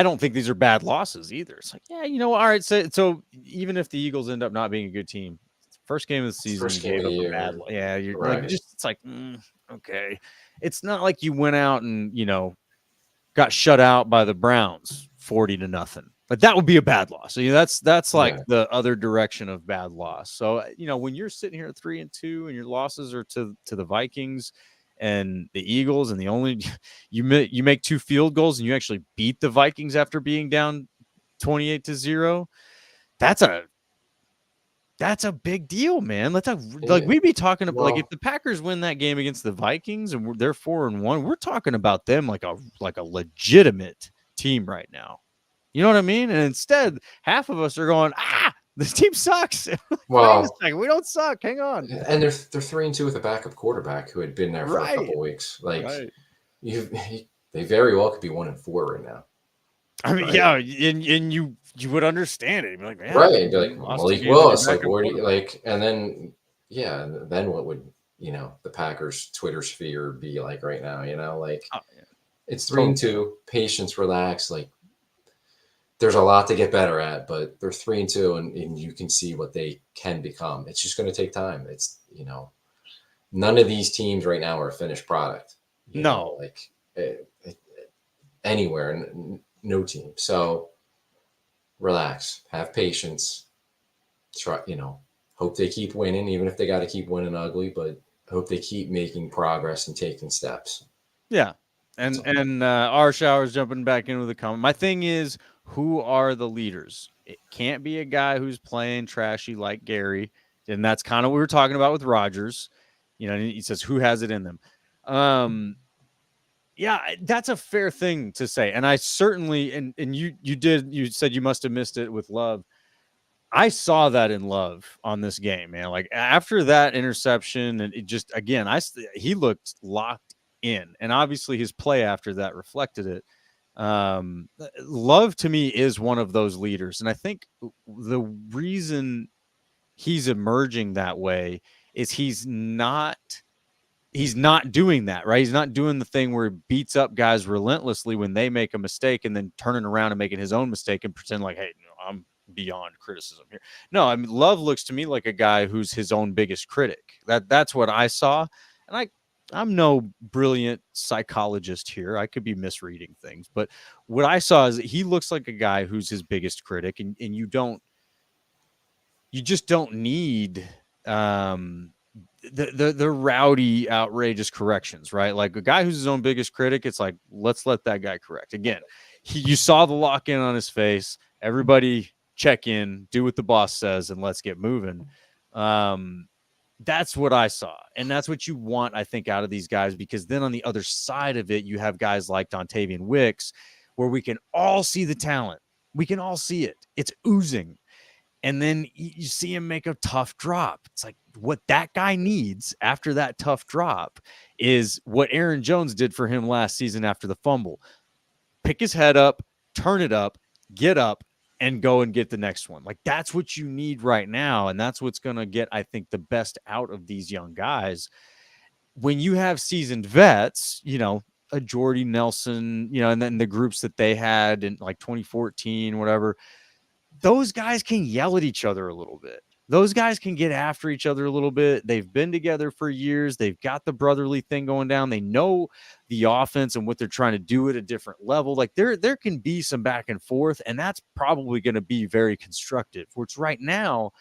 don't think these are bad losses either. It's like, yeah, all right. So even if the Eagles end up not being a good team, first game of the season, First game gave of the up year. a bad. Yeah, you're right. like, it's like, okay. It's not like you went out and got shut out by the Browns 40-0. But that would be a bad loss. So that's like the other direction of bad loss. So when you're sitting here at 3-2 and your losses are to the Vikings and the Eagles, and the only you make 2 field goals and you actually beat the Vikings after being down 28-0, that's a big deal, man. Like we'd be talking about, like, if the Packers win that game against the Vikings and they're 4-1, we're talking about them like a legitimate team right now. You know what I mean? And instead, half of us are going, this team sucks. Well, wait a second, we don't suck. Hang on. And they're 3-2 with a backup quarterback who had been there for a couple of weeks. Like they very well could be 1-4 right now. I mean, yeah, and you would understand it. You'd be like, man, right? You'd be like Malik Willis, like, where do you like? And then then what would the Packers Twitter sphere be like right now? Like it's 3-2, patience, relax. Like there's a lot to get better at, but they're 3-2, and you can see what they can become. It's just going to take time. It's none of these teams right now are a finished product. Like anywhere. No team. So relax, have patience. Try, hope they keep winning, even if they got to keep winning ugly, but hope they keep making progress and taking steps. Yeah. And our Showers jumping back in with a comment. My thing is, who are the leaders? It can't be a guy who's playing trashy like Gary. And that's kind of what we were talking about with Rodgers. He says, who has it in them? Yeah, that's a fair thing to say. And I certainly, and you said you must have missed it with Love. I saw that in Love on this game, man. Like after that interception, and it just, again, he looked locked in, and obviously his play after that reflected it. Love to me is one of those leaders. And I think the reason he's emerging that way is he's not doing that, right? He's not doing the thing where he beats up guys relentlessly when they make a mistake and then turning around and making his own mistake and pretend like, hey, no, I'm beyond criticism here. No, I mean, Love looks to me like a guy who's his own biggest critic. That's what I saw. And I'm no brilliant psychologist here. I could be misreading things, but what I saw is that he looks like a guy who's his biggest critic, and you just don't need the rowdy, outrageous corrections, right? Like a guy who's his own biggest critic, it's like, let's let that guy correct. Again, you saw the lock in on his face. Everybody check in, do what the boss says, and let's get moving. That's what I saw. And that's what you want, I think, out of these guys, because then on the other side of it, you have guys like Dontavian Wicks, where we can all see the talent. We can all see it. It's oozing. And then you see him make a tough drop. It's like what that guy needs after that tough drop is what Aaron Jones did for him last season after the fumble. Pick his head up, turn it up, get up, and go and get the next one. Like that's what you need right now. And that's what's going to get, I think, the best out of these young guys. When you have seasoned vets, a Jordy Nelson, and then the groups that they had in like 2014, whatever, those guys can yell at each other a little bit. Those guys can get after each other a little bit. They've been together for years. They've got the brotherly thing going down. They know the offense and what they're trying to do at a different level. Like there can be some back and forth, and that's probably going to be very constructive. Which right now,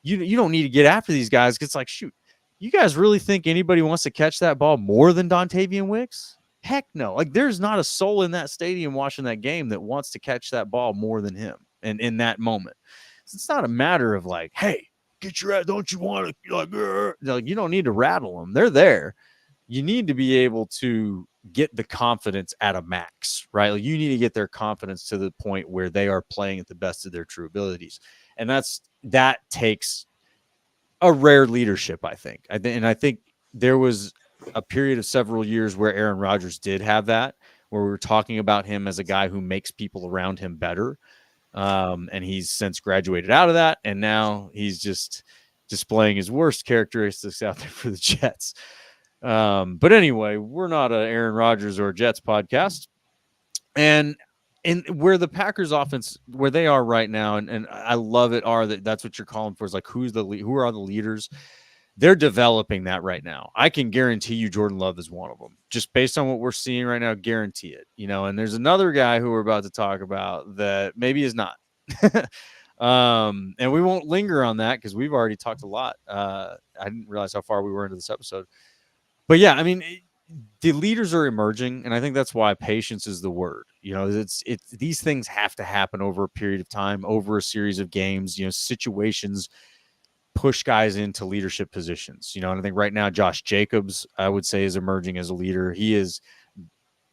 you don't need to get after these guys. It's like, shoot, You guys really think anybody wants to catch that ball more than Dontavian Wicks? Heck no. Like, there's not a soul in that stadium watching that game that wants to catch that ball more than him. And in that moment, it's not a matter of like, hey, get your ass, don't you want to, like, you don't need to rattle them. They're there. You need to be able to get the confidence at a max, right? Like, you need to get their confidence to the point where they are playing at the best of their true abilities. And that takes a rare leadership, I think. And I think there was a period of several years where Aaron Rodgers did have that, where we were talking about him as a guy who makes people around him better. And he's since graduated out of that, and now he's just displaying his worst characteristics out there for the Jets. But anyway, we're not an Aaron Rodgers or Jets podcast. And where the Packers offense, where they are right now, and I love it, that's what you're calling for, is like, who are the leaders? They're developing that right now. I can guarantee you Jordan Love is one of them. Just based on what we're seeing right now, guarantee it. And there's another guy who we're about to talk about that maybe is not. And we won't linger on that because we've already talked a lot. I didn't realize how far we were into this episode. But yeah, I mean, the leaders are emerging, and I think that's why patience is the word. It's these things have to happen over a period of time, over a series of games. Situations push guys into leadership positions. And I think right now Josh Jacobs, I would say, is emerging as a leader. He is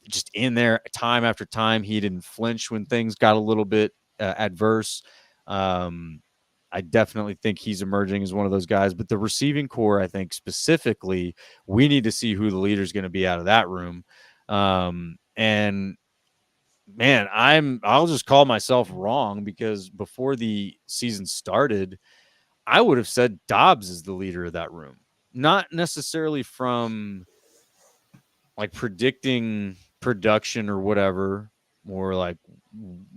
just in there time after time. He didn't flinch when things got a little bit adverse. I definitely think he's emerging as one of those guys. But the receiving core, I think specifically, we need to see who the leader is going to be out of that room. And man, I'll just call myself wrong, because before the season started, I would have said Doubs is the leader of that room. Not necessarily from like predicting production or whatever, or like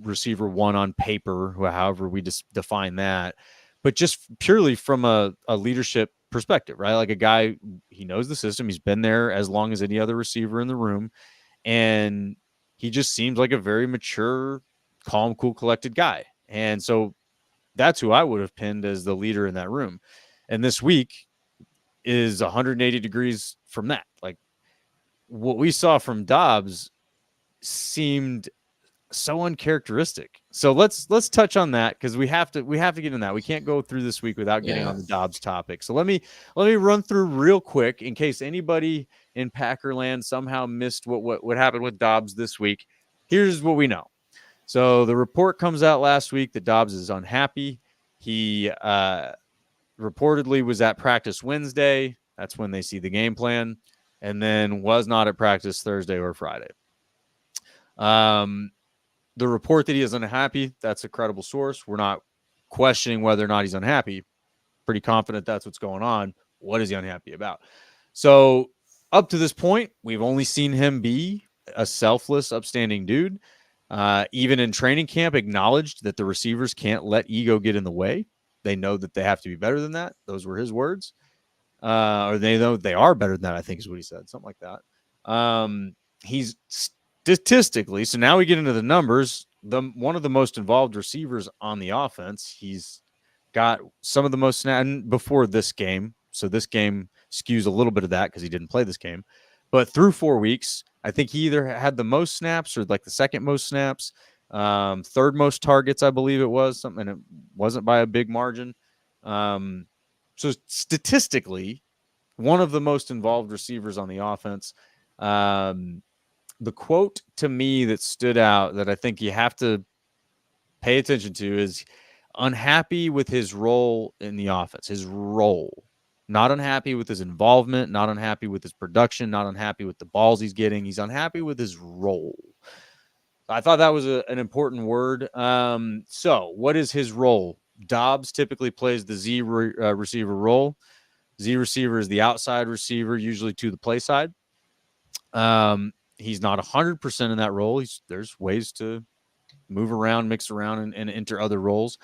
receiver one on paper, however we just define that, but just purely from a leadership perspective, right? Like, a guy, he knows the system. He's been there as long as any other receiver in the room. And he just seems like a very mature, calm, cool, collected guy. And so that's who I would have pinned as the leader in that room. And this week is 180 degrees from that. Like, what we saw from Doubs seemed so uncharacteristic. So let's touch on that, because we have to get in that. We can't go through this week without getting on the Doubs topic. So let me run through real quick in case anybody in Packerland somehow missed what happened with Doubs this week. Here's what we know. So the report comes out last week that Doubs is unhappy. He reportedly was at practice Wednesday. That's when they see the game plan, and then was not at practice Thursday or Friday. The report that he is unhappy, that's a credible source. We're not questioning whether or not he's unhappy. Pretty confident that's what's going on. What is he unhappy about? So up to this point, we've only seen him be a selfless, upstanding dude. Even in training camp, acknowledged that the receivers can't let ego get in the way. They know that they have to be better than that. Those were his words. Or they know they are better than that, I think is what he said. Something like that. He's statistically, so now we get into the numbers, one of the most involved receivers on the offense. He's got some of the most snaps before this game. So this game skews a little bit of that because he didn't play this game. But through 4 weeks, I think he either had the most snaps or like the second most snaps, third most targets, I believe it was something. It wasn't by a big margin. So statistically, one of the most involved receivers on the offense. The quote to me that stood out that I think you have to pay attention to is unhappy with his role in the offense, his role. Not unhappy with his involvement, not unhappy with his production, not unhappy with the balls he's getting. He's unhappy with his role. I thought that was an important word. So what is his role? Doubs typically plays the Z receiver role. Z receiver is the outside receiver, usually to the play side. He's not 100% in that role. There's ways to move around, mix around, and enter other roles.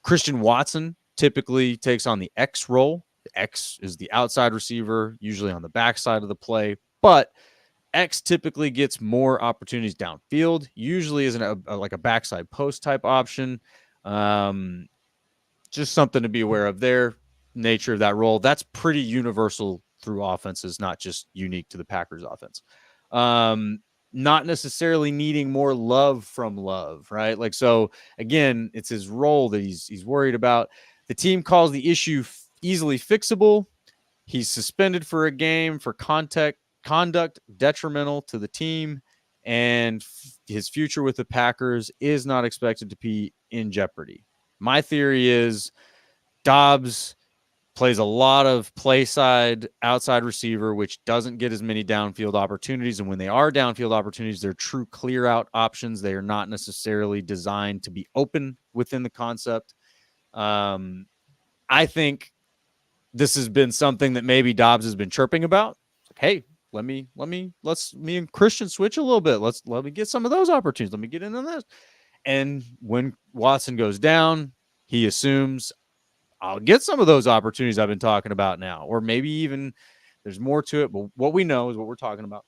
Christian Watson typically takes on the X role. The X is the outside receiver, usually on the backside of the play, but X typically gets more opportunities downfield, usually as like a backside post type option. Just something to be aware of there. nature of that role. That's pretty universal through offenses, not just unique to the Packers offense. Not necessarily needing more love from Love, right? Like, so again, it's his role that he's worried about. The team calls the issue easily fixable. He's suspended for a game for conduct detrimental to the team, and his future with the Packers is not expected to be in jeopardy. My theory is Doubs plays a lot of play side outside receiver, which doesn't get as many downfield opportunities. And when they are downfield opportunities, they're true clear out options. They are not necessarily designed to be open within the concept. I think this has been something that maybe Doubs has been chirping about. Like, hey, me and Christian switch a little bit. Let me get some of those opportunities. Let me get into this. And when Watson goes down, he assumes I'll get some of those opportunities I've been talking about now, or maybe even there's more to it. But what we know is what we're talking about.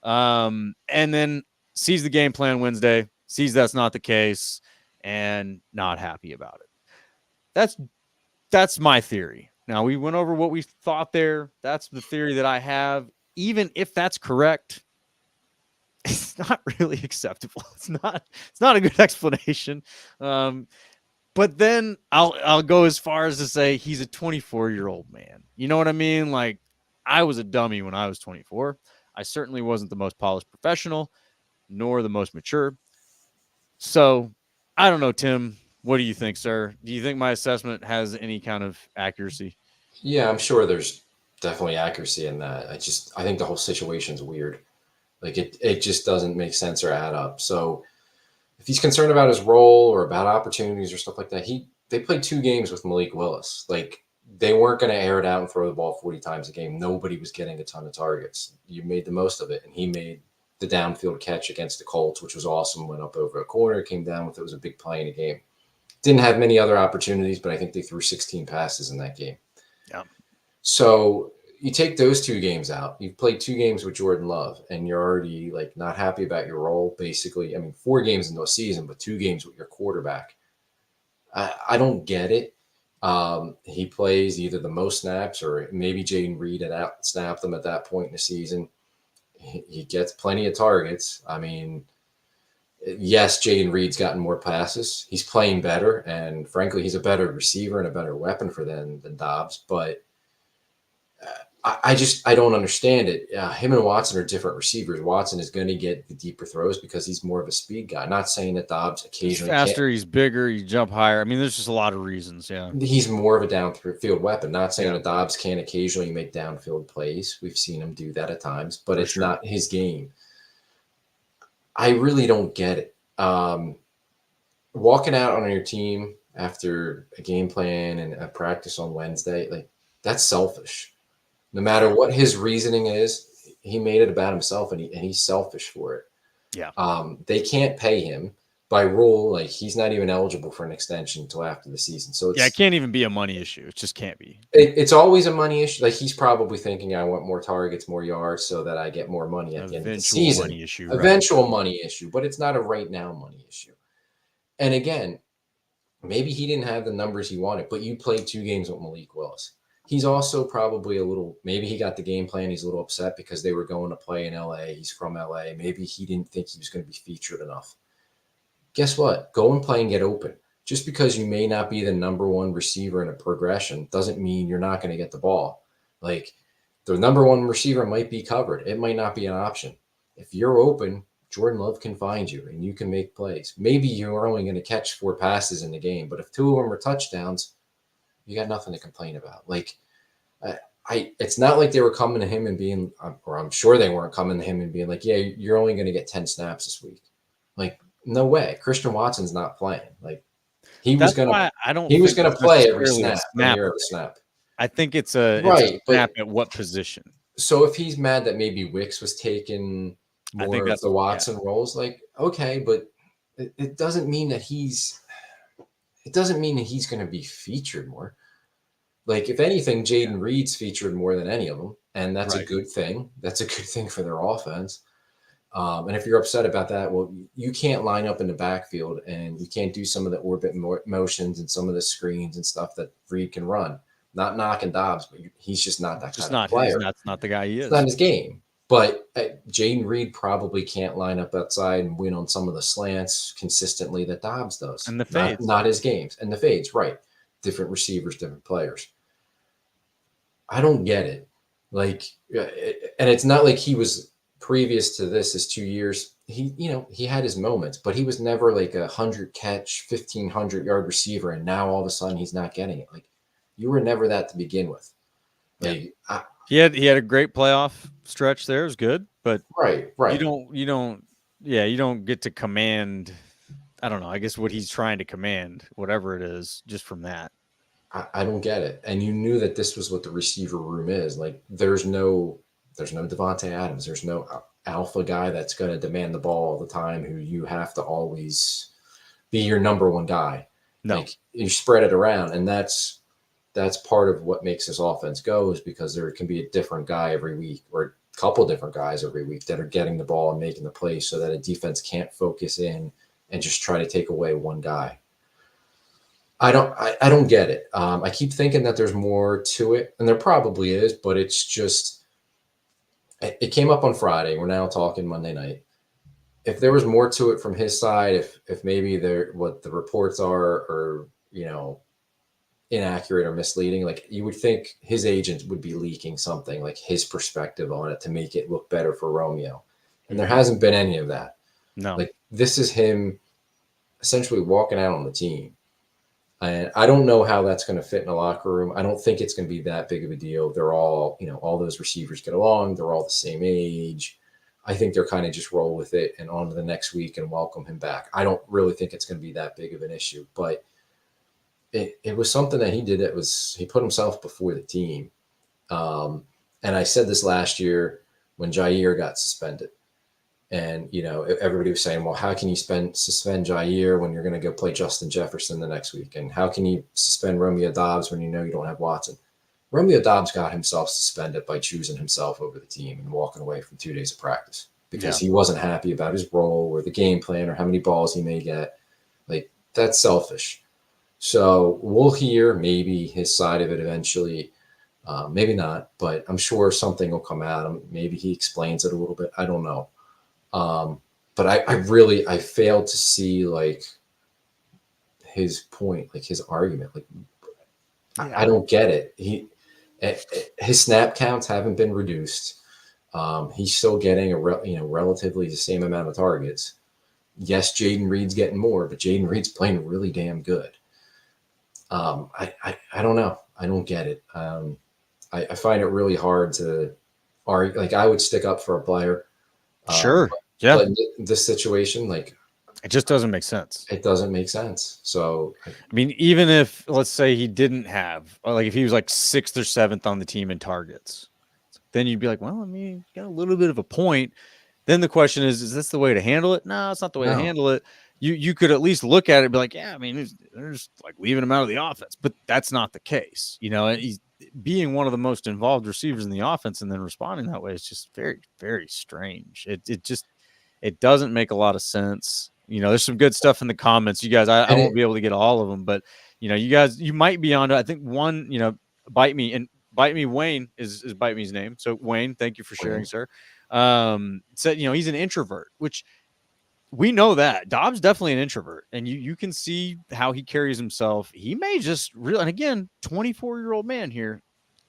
And then sees the game plan Wednesday, sees that's not the case, and not happy about it. That's my theory. Now, we went over what we thought there. That's the theory that I have. Even if that's correct, it's not really acceptable. It's not a good explanation. But then I'll go as far as to say he's a 24-year-old man. You know what I mean? Like, I was a dummy when I was 24. I certainly wasn't the most polished professional, nor the most mature. So I don't know, Tim. What do you think, sir? Do you think my assessment has any kind of accuracy? Yeah, I'm sure there's definitely accuracy in that. I think the whole situation's weird. Like it just doesn't make sense or add up. So if he's concerned about his role or about opportunities or stuff like that, they played 2 games with Malik Willis. Like, they weren't going to air it out and throw the ball 40 times a game. Nobody was getting a ton of targets. You made the most of it, and he made the downfield catch against the Colts, which was awesome. Went up over a corner, came down with it. Was a big play in the game. Didn't have many other opportunities, but I think they threw 16 passes in that game. Yeah. So you take those 2 games out. You've played 2 games with Jordan Love, and you're already like not happy about your role. Basically, I mean, 4 games into a season, but 2 games with your quarterback. I don't get it. He plays either the most snaps or maybe Jaden Reed had out snapped them at that point in the season. He gets plenty of targets. I mean, yes, Jaden Reed's gotten more passes. He's playing better, and frankly, he's a better receiver and a better weapon for them than Doubs. But I don't understand it. Him and Watson are different receivers. Watson is going to get the deeper throws because he's more of a speed guy. Not saying that Doubs occasionally he's faster, he's bigger, you jump higher. I mean, there's just a lot of reasons. Yeah, he's more of a downfield weapon. Not saying that Doubs can't occasionally make downfield plays. We've seen him do that at times, but it's not his game. I really don't get it. Walking out on your team after a game plan and a practice on Wednesday, like, that's selfish. No matter what his reasoning is, he made it about himself, and he's selfish for it. Yeah. They can't pay him by rule. Like, he's not even eligible for an extension until after the season. So it can't even be a money issue. It just can't be. It's always a money issue. Like, he's probably thinking, I want more targets, more yards, so that I get more money at the end of the season. Money issue, Eventual money issue, but it's not a right now money issue. And again, maybe he didn't have the numbers he wanted, but you played 2 games with Malik Willis. He's also probably maybe he got the game plan. He's a little upset because they were going to play in LA. He's from LA. Maybe he didn't think he was going to be featured enough. Guess what? Go and play and get open. Just because you may not be the number 1 receiver in a progression doesn't mean you're not going to get the ball. Like, the number 1 receiver might be covered. It might not be an option. If you're open, Jordan Love can find you and you can make plays. Maybe you're only going to catch 4 passes in the game, but if 2 of them are touchdowns, you got nothing to complain about. Like, it's not like they were coming to him and being, or I'm sure they weren't coming to him and being like, yeah, you're only going to get 10 snaps this week. Like, no way. Christian Watson's not playing. Like, he was going to play every snap. I think it's a snap at what position. So if he's mad that maybe Wicks was taking more of the Watson roles, like, okay, but it doesn't mean that he's going to be featured more. Like, if anything, Jaden Reed's featured more than any of them, and that's a good thing. That's a good thing for their offense. And if you're upset about that, well, you can't line up in the backfield, and you can't do some of the orbit motions and some of the screens and stuff that Reed can run. Not knocking Doubs, but he's just not that Just kind of not his. player. That's not the guy he It's not is. his game. But Jaden Reed probably can't line up outside and win on some of the slants consistently that Doubs does. And the fades. Not his games. And the fades, right. Different receivers, different players. I don't get it. Like, and it's not like he was previous to this, his 2 years. He had his moments, but he was never like a 100 catch, 1,500-yard receiver. And now all of a sudden he's not getting it. Like, you were never that to begin with. Like, yeah. He had a great playoff stretch there. It was good, but right. You don't get to command. I don't know. I guess what he's trying to command, whatever it is, just from that. I don't get it. And you knew that this was what the receiver room is. Like, there's no Devontae Adams. There's no alpha guy that's going to demand the ball all the time, who you have to always be your number one guy. No. Like, you spread it around, and that's part of what makes this offense go, is because there can be a different guy every week, or a couple different guys every week that are getting the ball and making the plays, so that a defense can't focus in and just try to take away one guy. I don't get it. I keep thinking that there's more to it, and there probably is, but it's just, it came up on Friday. We're now talking Monday night. If there was more to it from his side, if maybe what the reports are inaccurate or misleading, like, you would think his agent would be leaking something, like his perspective on it, to make it look better for Romeo. And there hasn't been any of that. No. Like, this is him essentially walking out on the team. And I don't know how that's going to fit in a locker room. I don't think it's going to be that big of a deal. They're all, all those receivers get along. They're all the same age. I think they're kind of just roll with it and on to the next week and welcome him back. I don't really think it's going to be that big of an issue, but it was something that he did. He put himself before the team. And I said this last year when Jair got suspended. And, everybody was saying, well, how can you suspend Jair when you're going to go play Justin Jefferson the next week? And how can you suspend Romeo Doubs when you don't have Watson? Romeo Doubs got himself suspended by choosing himself over the team and walking away from 2 days of practice because he wasn't happy about his role or the game plan or how many balls he may get. Like, that's selfish. So we'll hear maybe his side of it eventually. Maybe not, but I'm sure something will come out. Maybe he explains it a little bit. I don't know. But I failed to see, like, his point, like his argument. Like, I don't get it. His snap counts haven't been reduced. He's still getting relatively the same amount of targets. Yes, Jaden Reed's getting more, but Jaden Reed's playing really damn good. I don't know. I don't get it. I find it really hard to argue. Like, I would stick up for a player. Sure. But in this situation, like, it just doesn't make sense. It doesn't make sense. So, I mean, even if, let's say, he didn't have, like, if he was like 6th or 7th on the team in targets, then you'd be like, well, I mean, got a little bit of a point. Then the question is this the way to handle it? No, it's not the way to handle it. You could at least look at it and be like, yeah, I mean, there's like leaving him out of the offense, but that's not the case. He's being one of the most involved receivers in the offense and then responding that way is just very, very strange. It doesn't make a lot of sense. There's some good stuff in the comments. You guys, I won't be able to get all of them, but you guys, you might be on to, I think one, Bite Me Wayne is Bite Me's name. So Wayne, thank you for sharing, sir. Said, he's an introvert, which we know that Dobbs definitely an introvert, and you can see how he carries himself. He may just really, and again, 24-year-old man here,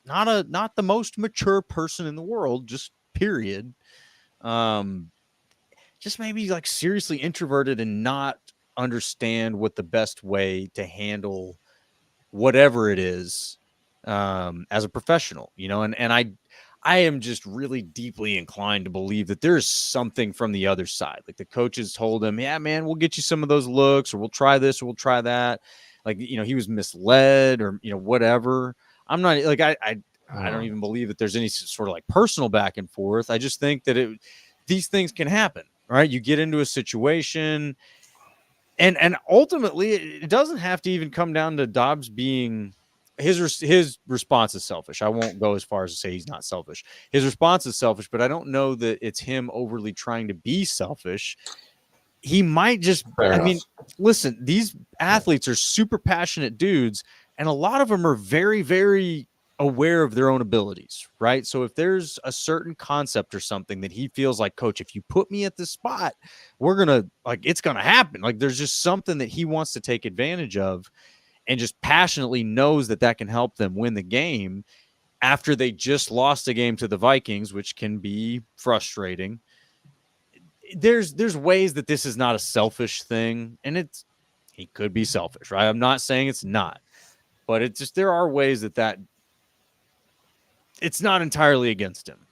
not the most mature person in the world, just period. Just maybe like seriously introverted and not understand what the best way to handle whatever it is as a professional, and I am just really deeply inclined to believe that there's something from the other side. Like, the coaches told him, yeah, man, we'll get you some of those looks, or we'll try this, or we'll try that. Like, he was misled, or, whatever. I'm not like, I don't even believe that there's any sort of like personal back and forth. I just think that these things can happen, right? You get into a situation, and ultimately it doesn't have to even come down to Dobbs being his response is selfish. I won't go as far as to say he's not selfish. His response is selfish, but I don't know that it's him overly trying to be selfish. He might just, listen, these athletes are super passionate dudes, And a lot of them are very, very aware of their own abilities, right? So if there's a certain concept or something that he feels like, coach, if you put me at this spot, we're going to like, it's going to happen. Like there's just something that he wants to take advantage of and just passionately knows that that can help them win the game after they just lost a game to the Vikings, which can be frustrating. There's ways that this is not a selfish thing, and he could be selfish, right? I'm not saying it's not, but it's just there are ways that it's not entirely against him.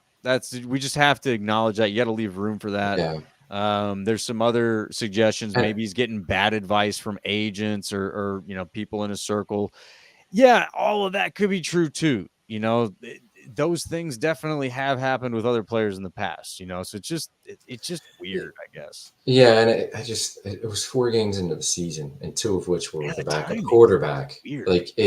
We just have to acknowledge that. You got to leave room for that. Yeah. There's some other suggestions. Maybe he's getting bad advice from agents or people in his circle. Yeah, all of that could be true too. Those things definitely have happened with other players in the past. So it's just weird, I guess. Yeah, and it was 4 games into the season, and 2 of which were with a backup timing. quarterback. Weird. Like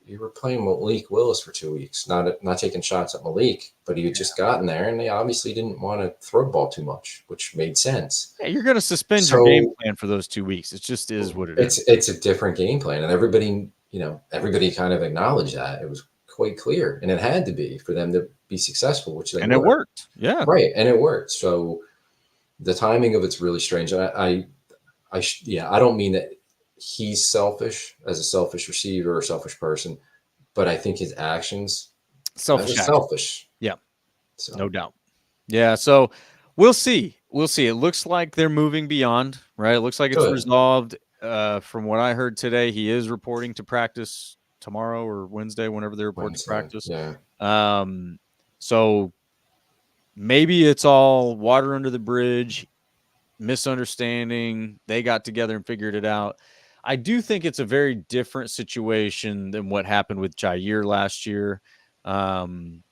you were playing Malik Willis for 2 weeks, not taking shots at Malik, but he had just gotten there, and they obviously didn't want to throw the ball too much, which made sense. Yeah, you're going to suspend your game plan for those 2 weeks. It just is what it is. It's a different game plan, and everybody kind of acknowledged that. It was quite clear, and it had to be for them to be successful, which they and it worked. Yeah, right, and it worked. So the timing of it's really strange. I don't mean that he's selfish as a selfish receiver or selfish person, but I think his actions are selfish. Yeah, so. No doubt. Yeah, so we'll see. It looks like they're moving beyond, right? It looks like it's resolved. From what I heard today, he is reporting to practice tomorrow or Wednesday, whenever they report to practice. Yeah. So maybe it's all water under the bridge, misunderstanding. They got together and figured it out. I do think it's a very different situation than what happened with Jair last year. And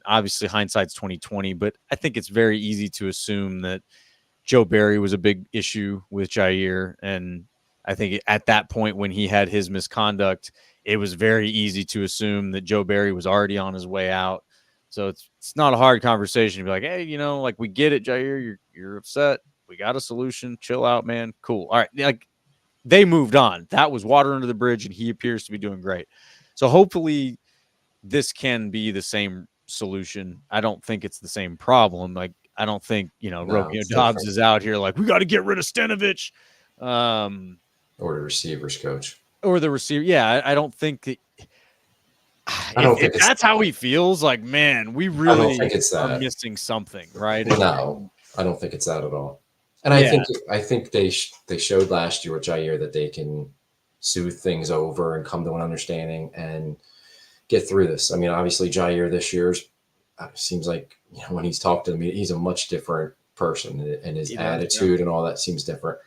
obviously hindsight's 2020, but I think it's very easy to assume that Joe Barry was a big issue with Jair. And I think at that point when he had his misconduct, it was very easy to assume that Joe Barry was already on his way out. So it's not a hard conversation to be like, hey, like we get it, Jair, you're upset. We got a solution. Chill out, man. Cool. All right. Like they moved on. That was water under the bridge, and he appears to be doing great. So hopefully this can be the same solution. I don't think it's the same problem. Like I don't think, Romeo Doubs is out here like, we got to get rid of Stenovich. Or the receivers coach. Or the receiver. Yeah, I don't think that. If that's how he feels, like, man, we really are missing something, right? No, I don't think it's that at all. And I think they showed last year with Jair that they can soothe things over and come to an understanding and get through this. I mean, obviously Jair this year seems like when he's talked to me, he's a much different person, and his attitude and all that seems different.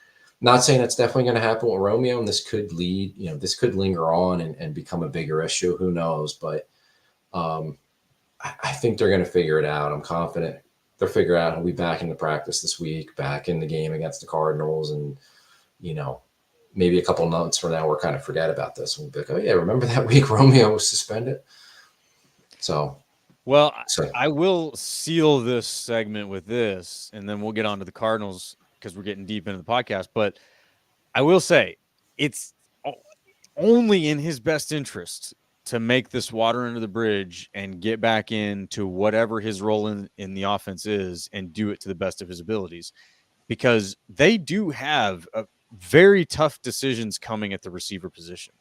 Not saying that's definitely going to happen with Romeo, and this could this could linger on and become a bigger issue. Who knows? But I think they're going to figure it out. I'm confident they'll figure out. He'll be back in the practice this week, back in the game against the Cardinals, and maybe a couple months from now we'll kind of forget about this. We'll be like, oh yeah, remember that week Romeo was suspended? So. Well, I will seal this segment with this, and then we'll get on to the Cardinals because we're getting deep into the podcast. But I will say it's only in his best interest to make this water under the bridge and get back into whatever his role in the offense is and do it to the best of his abilities, because they do have very tough decisions coming at the receiver position.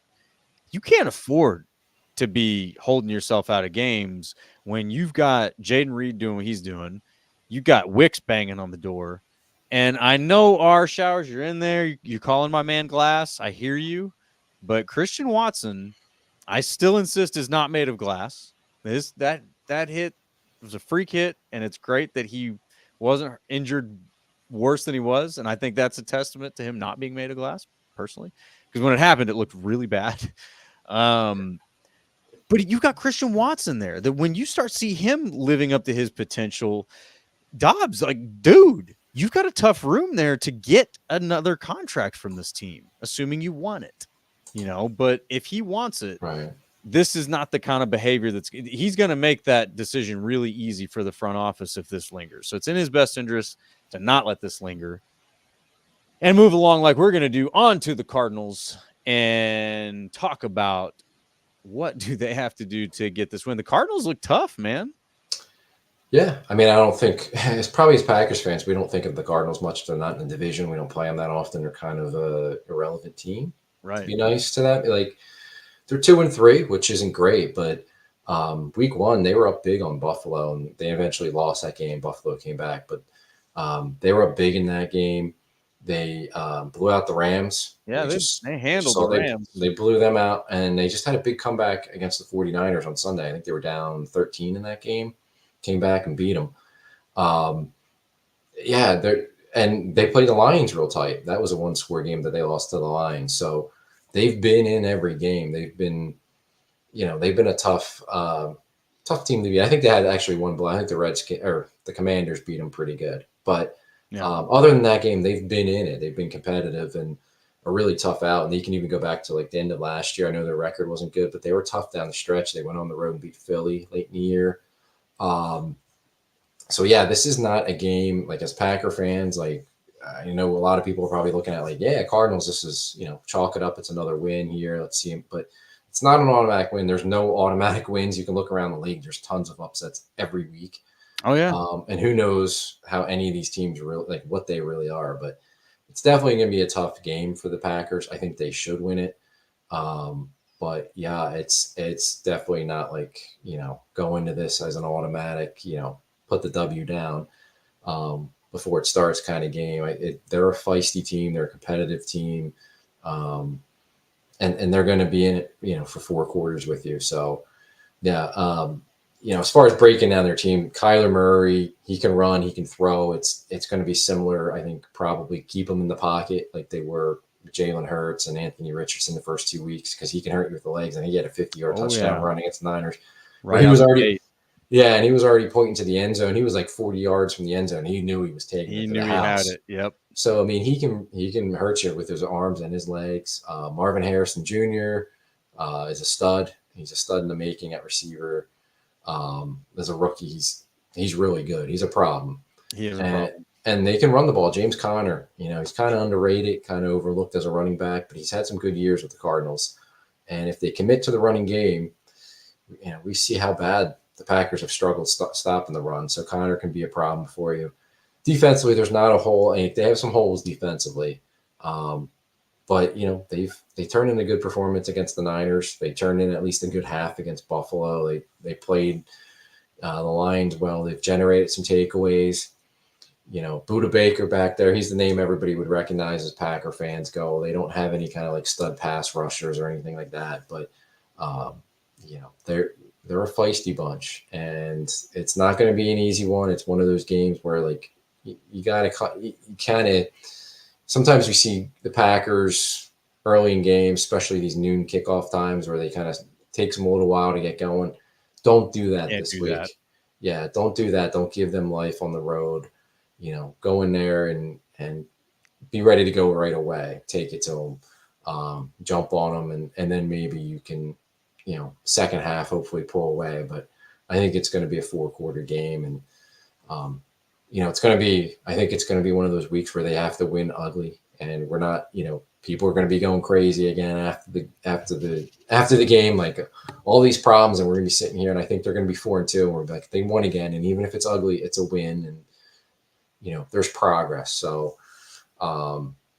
You can't afford to be holding yourself out of games when you've got Jaden Reed doing what he's doing. You got Wicks banging on the door. And I know our Showers, you're in there. You're calling my man glass. I hear you. But Christian Watson, I still insist, is not made of glass. That hit was a freak hit, and it's great that he wasn't injured worse than he was. And I think that's a testament to him not being made of glass, personally. Because when it happened, it looked really bad. But you've got Christian Watson there, that when you start see him living up to his potential, Doubs, like, dude, you've got a tough room there to get another contract from this team, assuming you want it, but if he wants it, right, this is not the kind of behavior he's going to make that decision really easy for the front office if this lingers. So it's in his best interest to not let this linger and move along like we're going to do on to the Cardinals and talk about what do they have to do to get this win. The Cardinals look tough, man. Yeah, I mean, I don't think it's probably as Packers fans, we don't think of the Cardinals much. They're not in the division. We don't play them that often. They're kind of a irrelevant team. Right. To be nice to them, like they're 2-3, which isn't great, but week 1 they were up big on Buffalo, and they eventually lost that game. Buffalo came back, but they were up big in that game. They blew out the Rams. Yeah, they handled the Rams. They blew them out, and they just had a big comeback against the 49ers on Sunday. I think they were down 13 in that game, came back and beat them. Yeah, they played the Lions real tight. That was a 1-score game that they lost to the Lions. So they've been in every game. They've been a tough team to beat. I think they had actually one blow. I think the Commanders beat them pretty good. But other than that game, they've been in it. They've been competitive and a really tough out. And you can even go back to like the end of last year. I know their record wasn't good, but they were tough down the stretch. They went on the road and beat Philly late in the year. So yeah, this is not a game like as Packer fans, like a lot of people are probably looking at like, yeah, Cardinals, this is, chalk it up. It's another win here. Let's see him. But it's not an automatic win. There's no automatic wins. You can look around the league. There's tons of upsets every week. Oh yeah. And who knows how any of these teams really, like what they really are, but it's definitely going to be a tough game for the Packers. I think they should win it. But yeah, it's definitely not like, go into this as an automatic, put the W down before it starts kind of game. They're a feisty team. They're a competitive team. And they're going to be in it, for 4 quarters with you. So yeah, as far as breaking down their team, Kyler Murray, he can run, he can throw. It's going to be similar. I think probably keep him in the pocket like they were Jalen Hurts and Anthony Richardson the first 2 weeks because he can hurt you with the legs. I think he had a 50-yard touchdown run against the Niners. Right. He was already and he was already pointing to the end zone. He was like 40 yards from the end zone. He knew he was taking it to the house. He had it. Yep. So I mean, he can hurt you with his arms and his legs. Marvin Harrison Jr. Is a stud. He's a stud in the making at receiver. As a rookie, he's really good. He's a problem. He is a problem. And they can run the ball. James Conner, he's kind of underrated, kind of overlooked as a running back, but he's had some good years with the Cardinals. And if they commit to the running game, we see how bad the Packers have struggled stopping the run. So Conner can be a problem for you. Defensively, there's not a hole. They have some holes defensively. But, they turned in a good performance against the Niners. They turned in at least a good half against Buffalo. They played the Lions well. They've generated some takeaways. Budda Baker back there, he's the name everybody would recognize as Packer fans go. They don't have any kind of like stud pass rushers or anything like that. But, they're a feisty bunch. And it's not going to be an easy one. It's one of those games where like you kind of – sometimes we see the Packers early in games, especially these noon kickoff times where they kind of takes them a little while to get going. Don't do that this week. Yeah, don't do that. Don't give them life on the road. Go in there and be ready to go right away. Take it to them, jump on them, and then maybe you can, second half hopefully pull away. But I think it's going to be a 4-quarter game, and it's going to be. I think it's going to be one of those weeks where they have to win ugly, and we're not. People are going to be going crazy again after the game, like all these problems, and we're going to be sitting here, and I think they're going to be 4-2, and we're like they won again, and even if it's ugly, it's a win, and there's progress. So,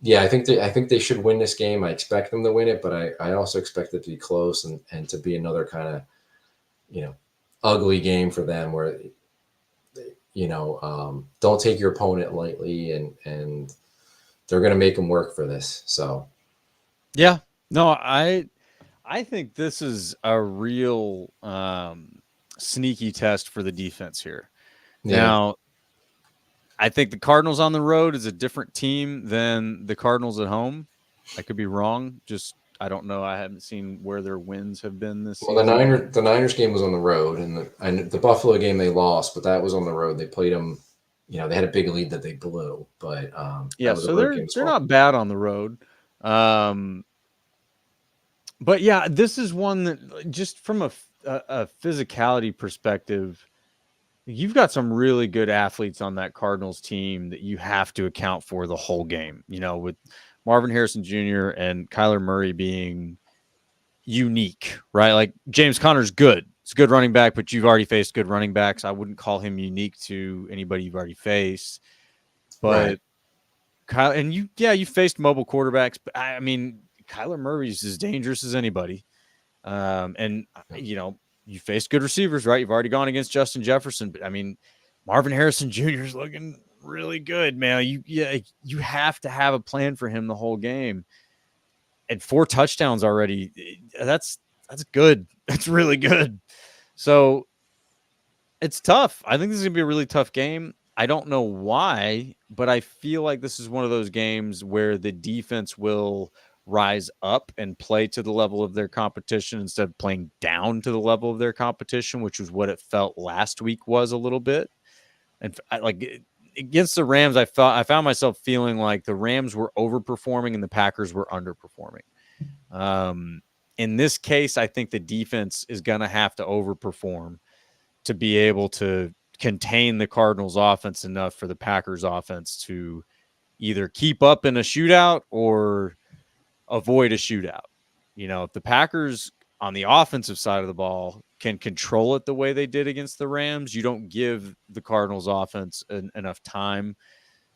yeah, I think they should win this game. I expect them to win it, but I also expect it to be close and to be another kind of ugly game for them where. Don't take your opponent lightly, and they're going to make them work for this. So, yeah, no, I think this is a real sneaky test for the defense here. Yeah. Now, I think the Cardinals on the road is a different team than the Cardinals at home. I could be wrong. I don't know. I haven't seen where their wins have been this season. The Niners game was on the road, and the Buffalo game they lost, but that was on the road. They played them. They had a big lead that they blew, but yeah, so they're not bad on the road. But yeah, this is one that just from a physicality perspective, you've got some really good athletes on that Cardinals team that you have to account for the whole game. Marvin Harrison Jr. and Kyler Murray being unique, right? Like James Conner's good. It's a good running back, but you've already faced good running backs. I wouldn't call him unique to anybody you've already faced. Right. But Kyle, and you faced mobile quarterbacks. But I mean, Kyler Murray's as dangerous as anybody. And you faced good receivers, right? You've already gone against Justin Jefferson, but I mean, Marvin Harrison Jr. is looking really good, man. You have to have a plan for him the whole game. And 4 touchdowns already. That's good. That's really good. So it's tough. I think this is gonna be a really tough game. I don't know why, but I feel like this is one of those games where the defense will rise up and play to the level of their competition instead of playing down to the level of their competition, which was what it felt last week was a little bit. And against the Rams, I found myself feeling like the Rams were overperforming and the Packers were underperforming. In this case, I think the defense is going to have to overperform to be able to contain the Cardinals offense enough for the Packers offense to either keep up in a shootout or avoid a shootout. If the Packers on the offensive side of the ball can control it the way they did against the Rams, you don't give the Cardinals offense enough time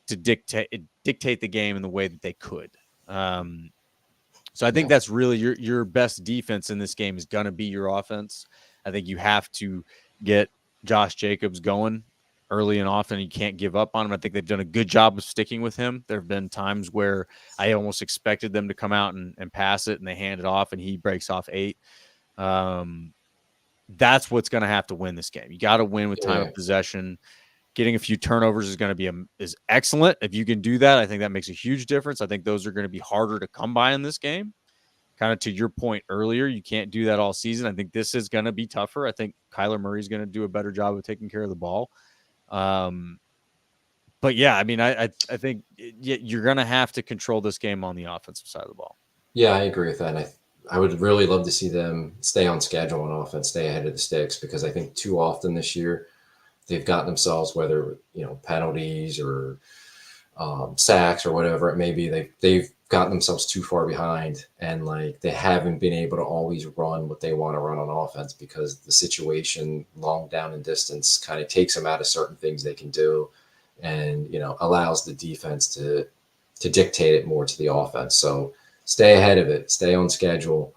to dictate the game in the way that they could. So I think that's really your best defense in this game is going to be your offense. I think you have to get Josh Jacobs going early and often. You can't give up on him. I think they've done a good job of sticking with him. There have been times where I almost expected them to come out and pass it, and they hand it off, and he breaks off 8. That's what's going to have to win this game. You got to win with time of possession. Getting a few turnovers is going to be is excellent. If you can do that, I think that makes a huge difference. I think those are going to be harder to come by in this game. Kind of to your point earlier, you can't do that all season. I think this is going to be tougher. I think Kyler Murray is going to do a better job of taking care of the ball. But yeah, I mean, I think you're going to have to control this game on the offensive side of the ball. Yeah, I agree with that. And I would really love to see them stay on schedule on offense, stay ahead of the sticks, because I think too often this year they've gotten themselves, whether penalties or sacks or whatever it may be, they've gotten themselves too far behind, and like they haven't been able to always run what they want to run on offense because the situation long down and distance kind of takes them out of certain things they can do, and allows the defense to dictate it more to the offense. So stay ahead of it, stay on schedule,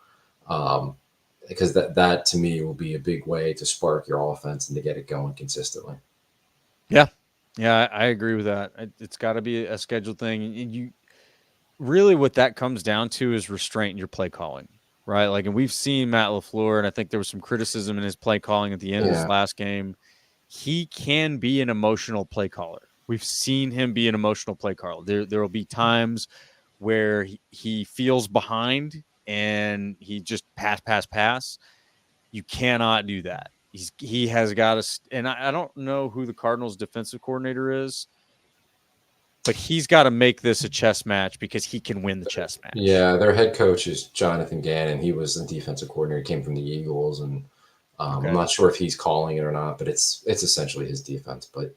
because that to me will be a big way to spark your offense and to get it going consistently. Yeah, I agree with that. It's got to be a scheduled thing. And you really, what that comes down to is restraint in your play calling, right? Like, and we've seen Matt LaFleur, and I think there was some criticism in his play calling at the end of this last game. He can be an emotional play caller. We've seen him be an emotional play caller. There will be times where he feels behind and he just pass. You cannot do that. He has got to, and I don't know who the Cardinals defensive coordinator is, but he's got to make this a chess match because he can win the chess match. Yeah, their head coach is Jonathan Gannon. He was the defensive coordinator, came from the Eagles, and I'm not sure if he's calling it or not, but it's essentially his defense. But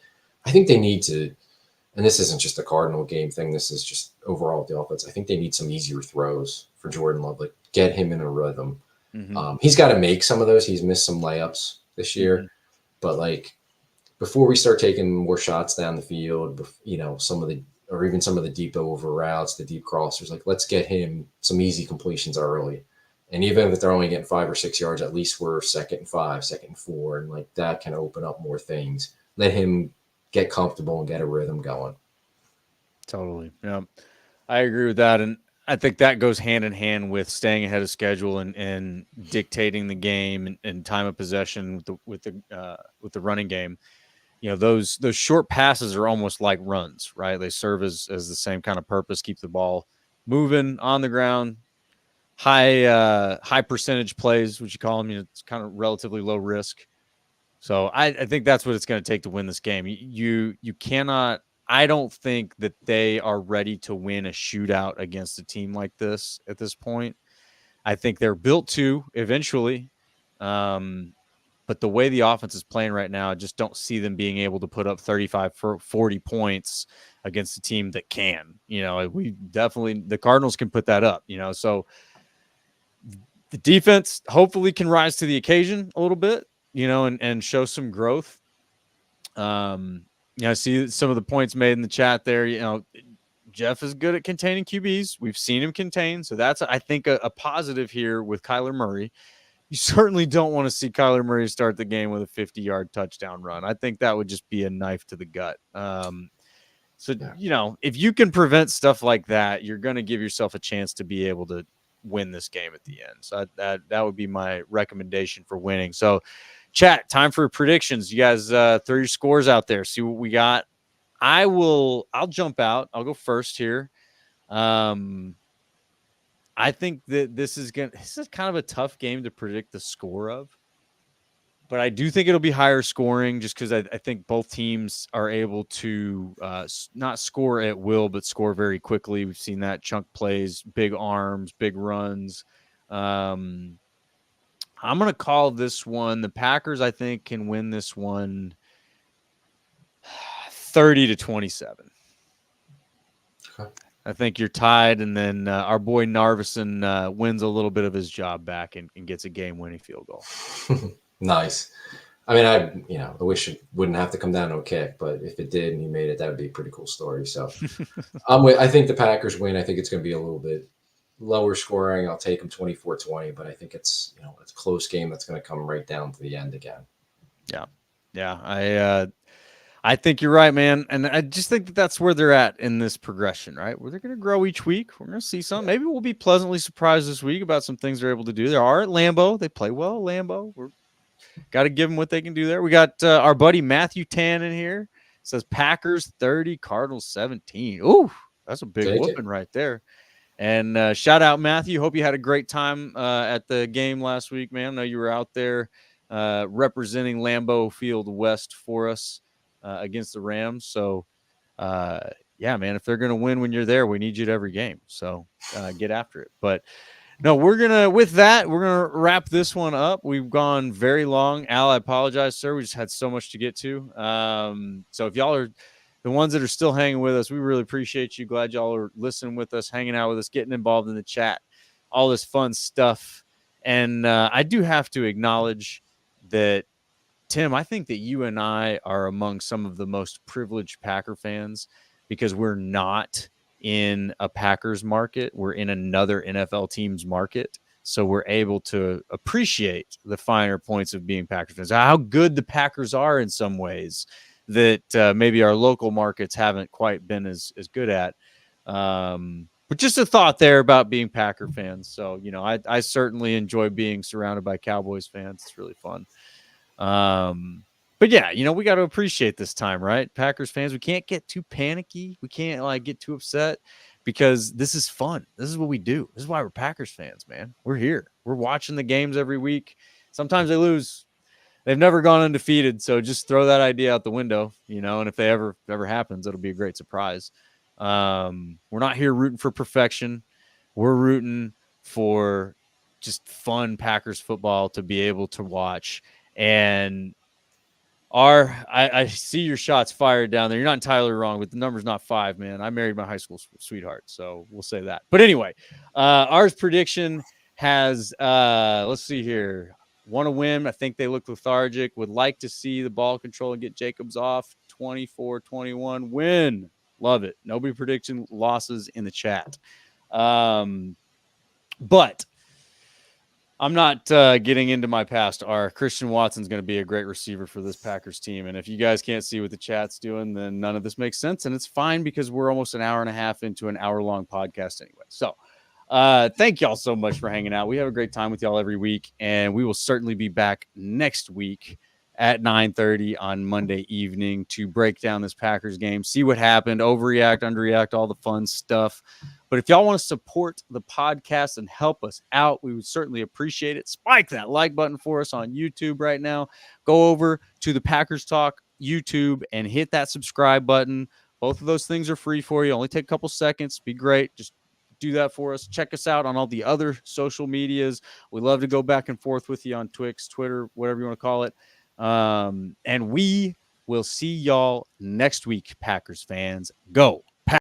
I think they need to, and this isn't just a Cardinal game thing, this is just overall the offense. I think they need some easier throws for Jordan Love, like get him in a rhythm. Mm-hmm. He's got to make some of those. He's missed some layups this year, but like before we start taking more shots down the field, some of the deep over routes, the deep crossers, like let's get him some easy completions early. And even if they're only getting 5 or 6 yards, at least we're 2nd and 5, 2nd and 4, and like that can open up more things. Let him get comfortable and get a rhythm going. Totally. Yeah, I agree with that. And I think that goes hand in hand with staying ahead of schedule and dictating the game and time of possession with the running game. Those short passes are almost like runs, right? They serve as the same kind of purpose, keep the ball moving on the ground. High percentage plays, what you call them. It's kind of relatively low risk. So I think that's what it's going to take to win this game. You cannot. I don't think that they are ready to win a shootout against a team like this at this point. I think they're built to eventually. But the way the offense is playing right now, I just don't see them being able to put up 35 for 40 points against a team that can. The Cardinals can put that up, so the defense hopefully can rise to the occasion a little bit, and show some growth. I see some of the points made in the chat there. Jeff is good at containing QBs. We've seen him contain. So that's, I think, a positive here with Kyler Murray. You certainly don't want to see Kyler Murray start the game with a 50-yard touchdown run. I think that would just be a knife to the gut. If you can prevent stuff like that, you're going to give yourself a chance to be able to win this game at the end. So that would be my recommendation for winning. So chat, time for predictions. You guys throw your scores out there. See what we got. I'll jump out. I'll go first here. I think that this is kind of a tough game to predict the score of, but I do think it'll be higher scoring just because I think both teams are able to not score at will, but score very quickly. We've seen that, chunk plays, big arms, big runs. I'm going to call this one. The Packers, I think, can win this one 30-27. Okay. I think you're tied, and then our boy Narvison wins a little bit of his job back and gets a game-winning field goal. Nice. I mean, I wish it wouldn't have to come down to a kick, but if it did and he made it, that would be a pretty cool story. So I think the Packers win. I think it's going to be a little bit lower scoring. I'll take them 24-20, but I think it's a close game that's going to come right down to the end again. Yeah. I think you're right, man. And I just think that that's where they're at in this progression, right? Where they're going to grow each week. We're going to see some. Maybe we'll be pleasantly surprised this week about some things they're able to do. They are at Lambeau. They play well at Lambeau. We're got to give them what they can do there. We got our buddy Matthew Tan in here. It says Packers 30, Cardinals 17. Ooh, that's a big whooping right there. And shout out, Matthew. Hope you had a great time at the game last week, man. I know you were out there representing Lambeau Field West for us. Against the Rams. So, yeah, man, if they're going to win when you're there, we need you at every game. So get after it. But no, we're going to wrap this one up. We've gone very long. Al, I apologize, sir. We just had so much to get to. So if y'all are the ones that are still hanging with us, we really appreciate you. Glad y'all are listening with us, hanging out with us, getting involved in the chat, all this fun stuff. And I do have to acknowledge that, Tim, I think that you and I are among some of the most privileged Packer fans because we're not in a Packers market. We're in another NFL team's market. So we're able to appreciate the finer points of being Packers fans, how good the Packers are in some ways that maybe our local markets haven't quite been as good at. But just a thought there about being Packer fans. So, I certainly enjoy being surrounded by Cowboys fans. It's really fun. But yeah, we got to appreciate this time, right? Packers fans, we can't get too panicky. We can't get too upset because this is fun. This is what we do. This is why we're Packers fans, man. We're here. We're watching the games every week. Sometimes they lose. They've never gone undefeated. So just throw that idea out the window, and if they ever happens, it'll be a great surprise. We're not here rooting for perfection. We're rooting for just fun Packers football to be able to watch. And I see your shots fired down there. You're not entirely wrong, but the number's not 5, man. I married my high school sweetheart, so we'll say that. But anyway, ours prediction has, let's see here, want to win. I think they look lethargic. Would like to see the ball control and get Jacobs off. 24-21 win. Love it. Nobody predicting losses in the chat. But I'm not getting into my past. Our Christian Watson's going to be a great receiver for this Packers team. And if you guys can't see what the chat's doing, then none of this makes sense. And it's fine because we're almost an hour and a half into an hour-long podcast anyway. So thank y'all so much for hanging out. We have a great time with y'all every week. And we will certainly be back next week at 9:30 on Monday evening to break down this Packers game, see what happened, overreact, underreact, all the fun stuff. But if y'all want to support the podcast and help us out, we would certainly appreciate it. Spike that like button for us on YouTube right now. Go over to the Packers Talk YouTube and hit that subscribe button. Both of those things are free for you. Only take a couple seconds. Be great. Just do that for us. Check us out on all the other social medias. We love to go back and forth with you on Twix, Twitter, whatever you want to call it. And we will see y'all next week, Packers fans. Go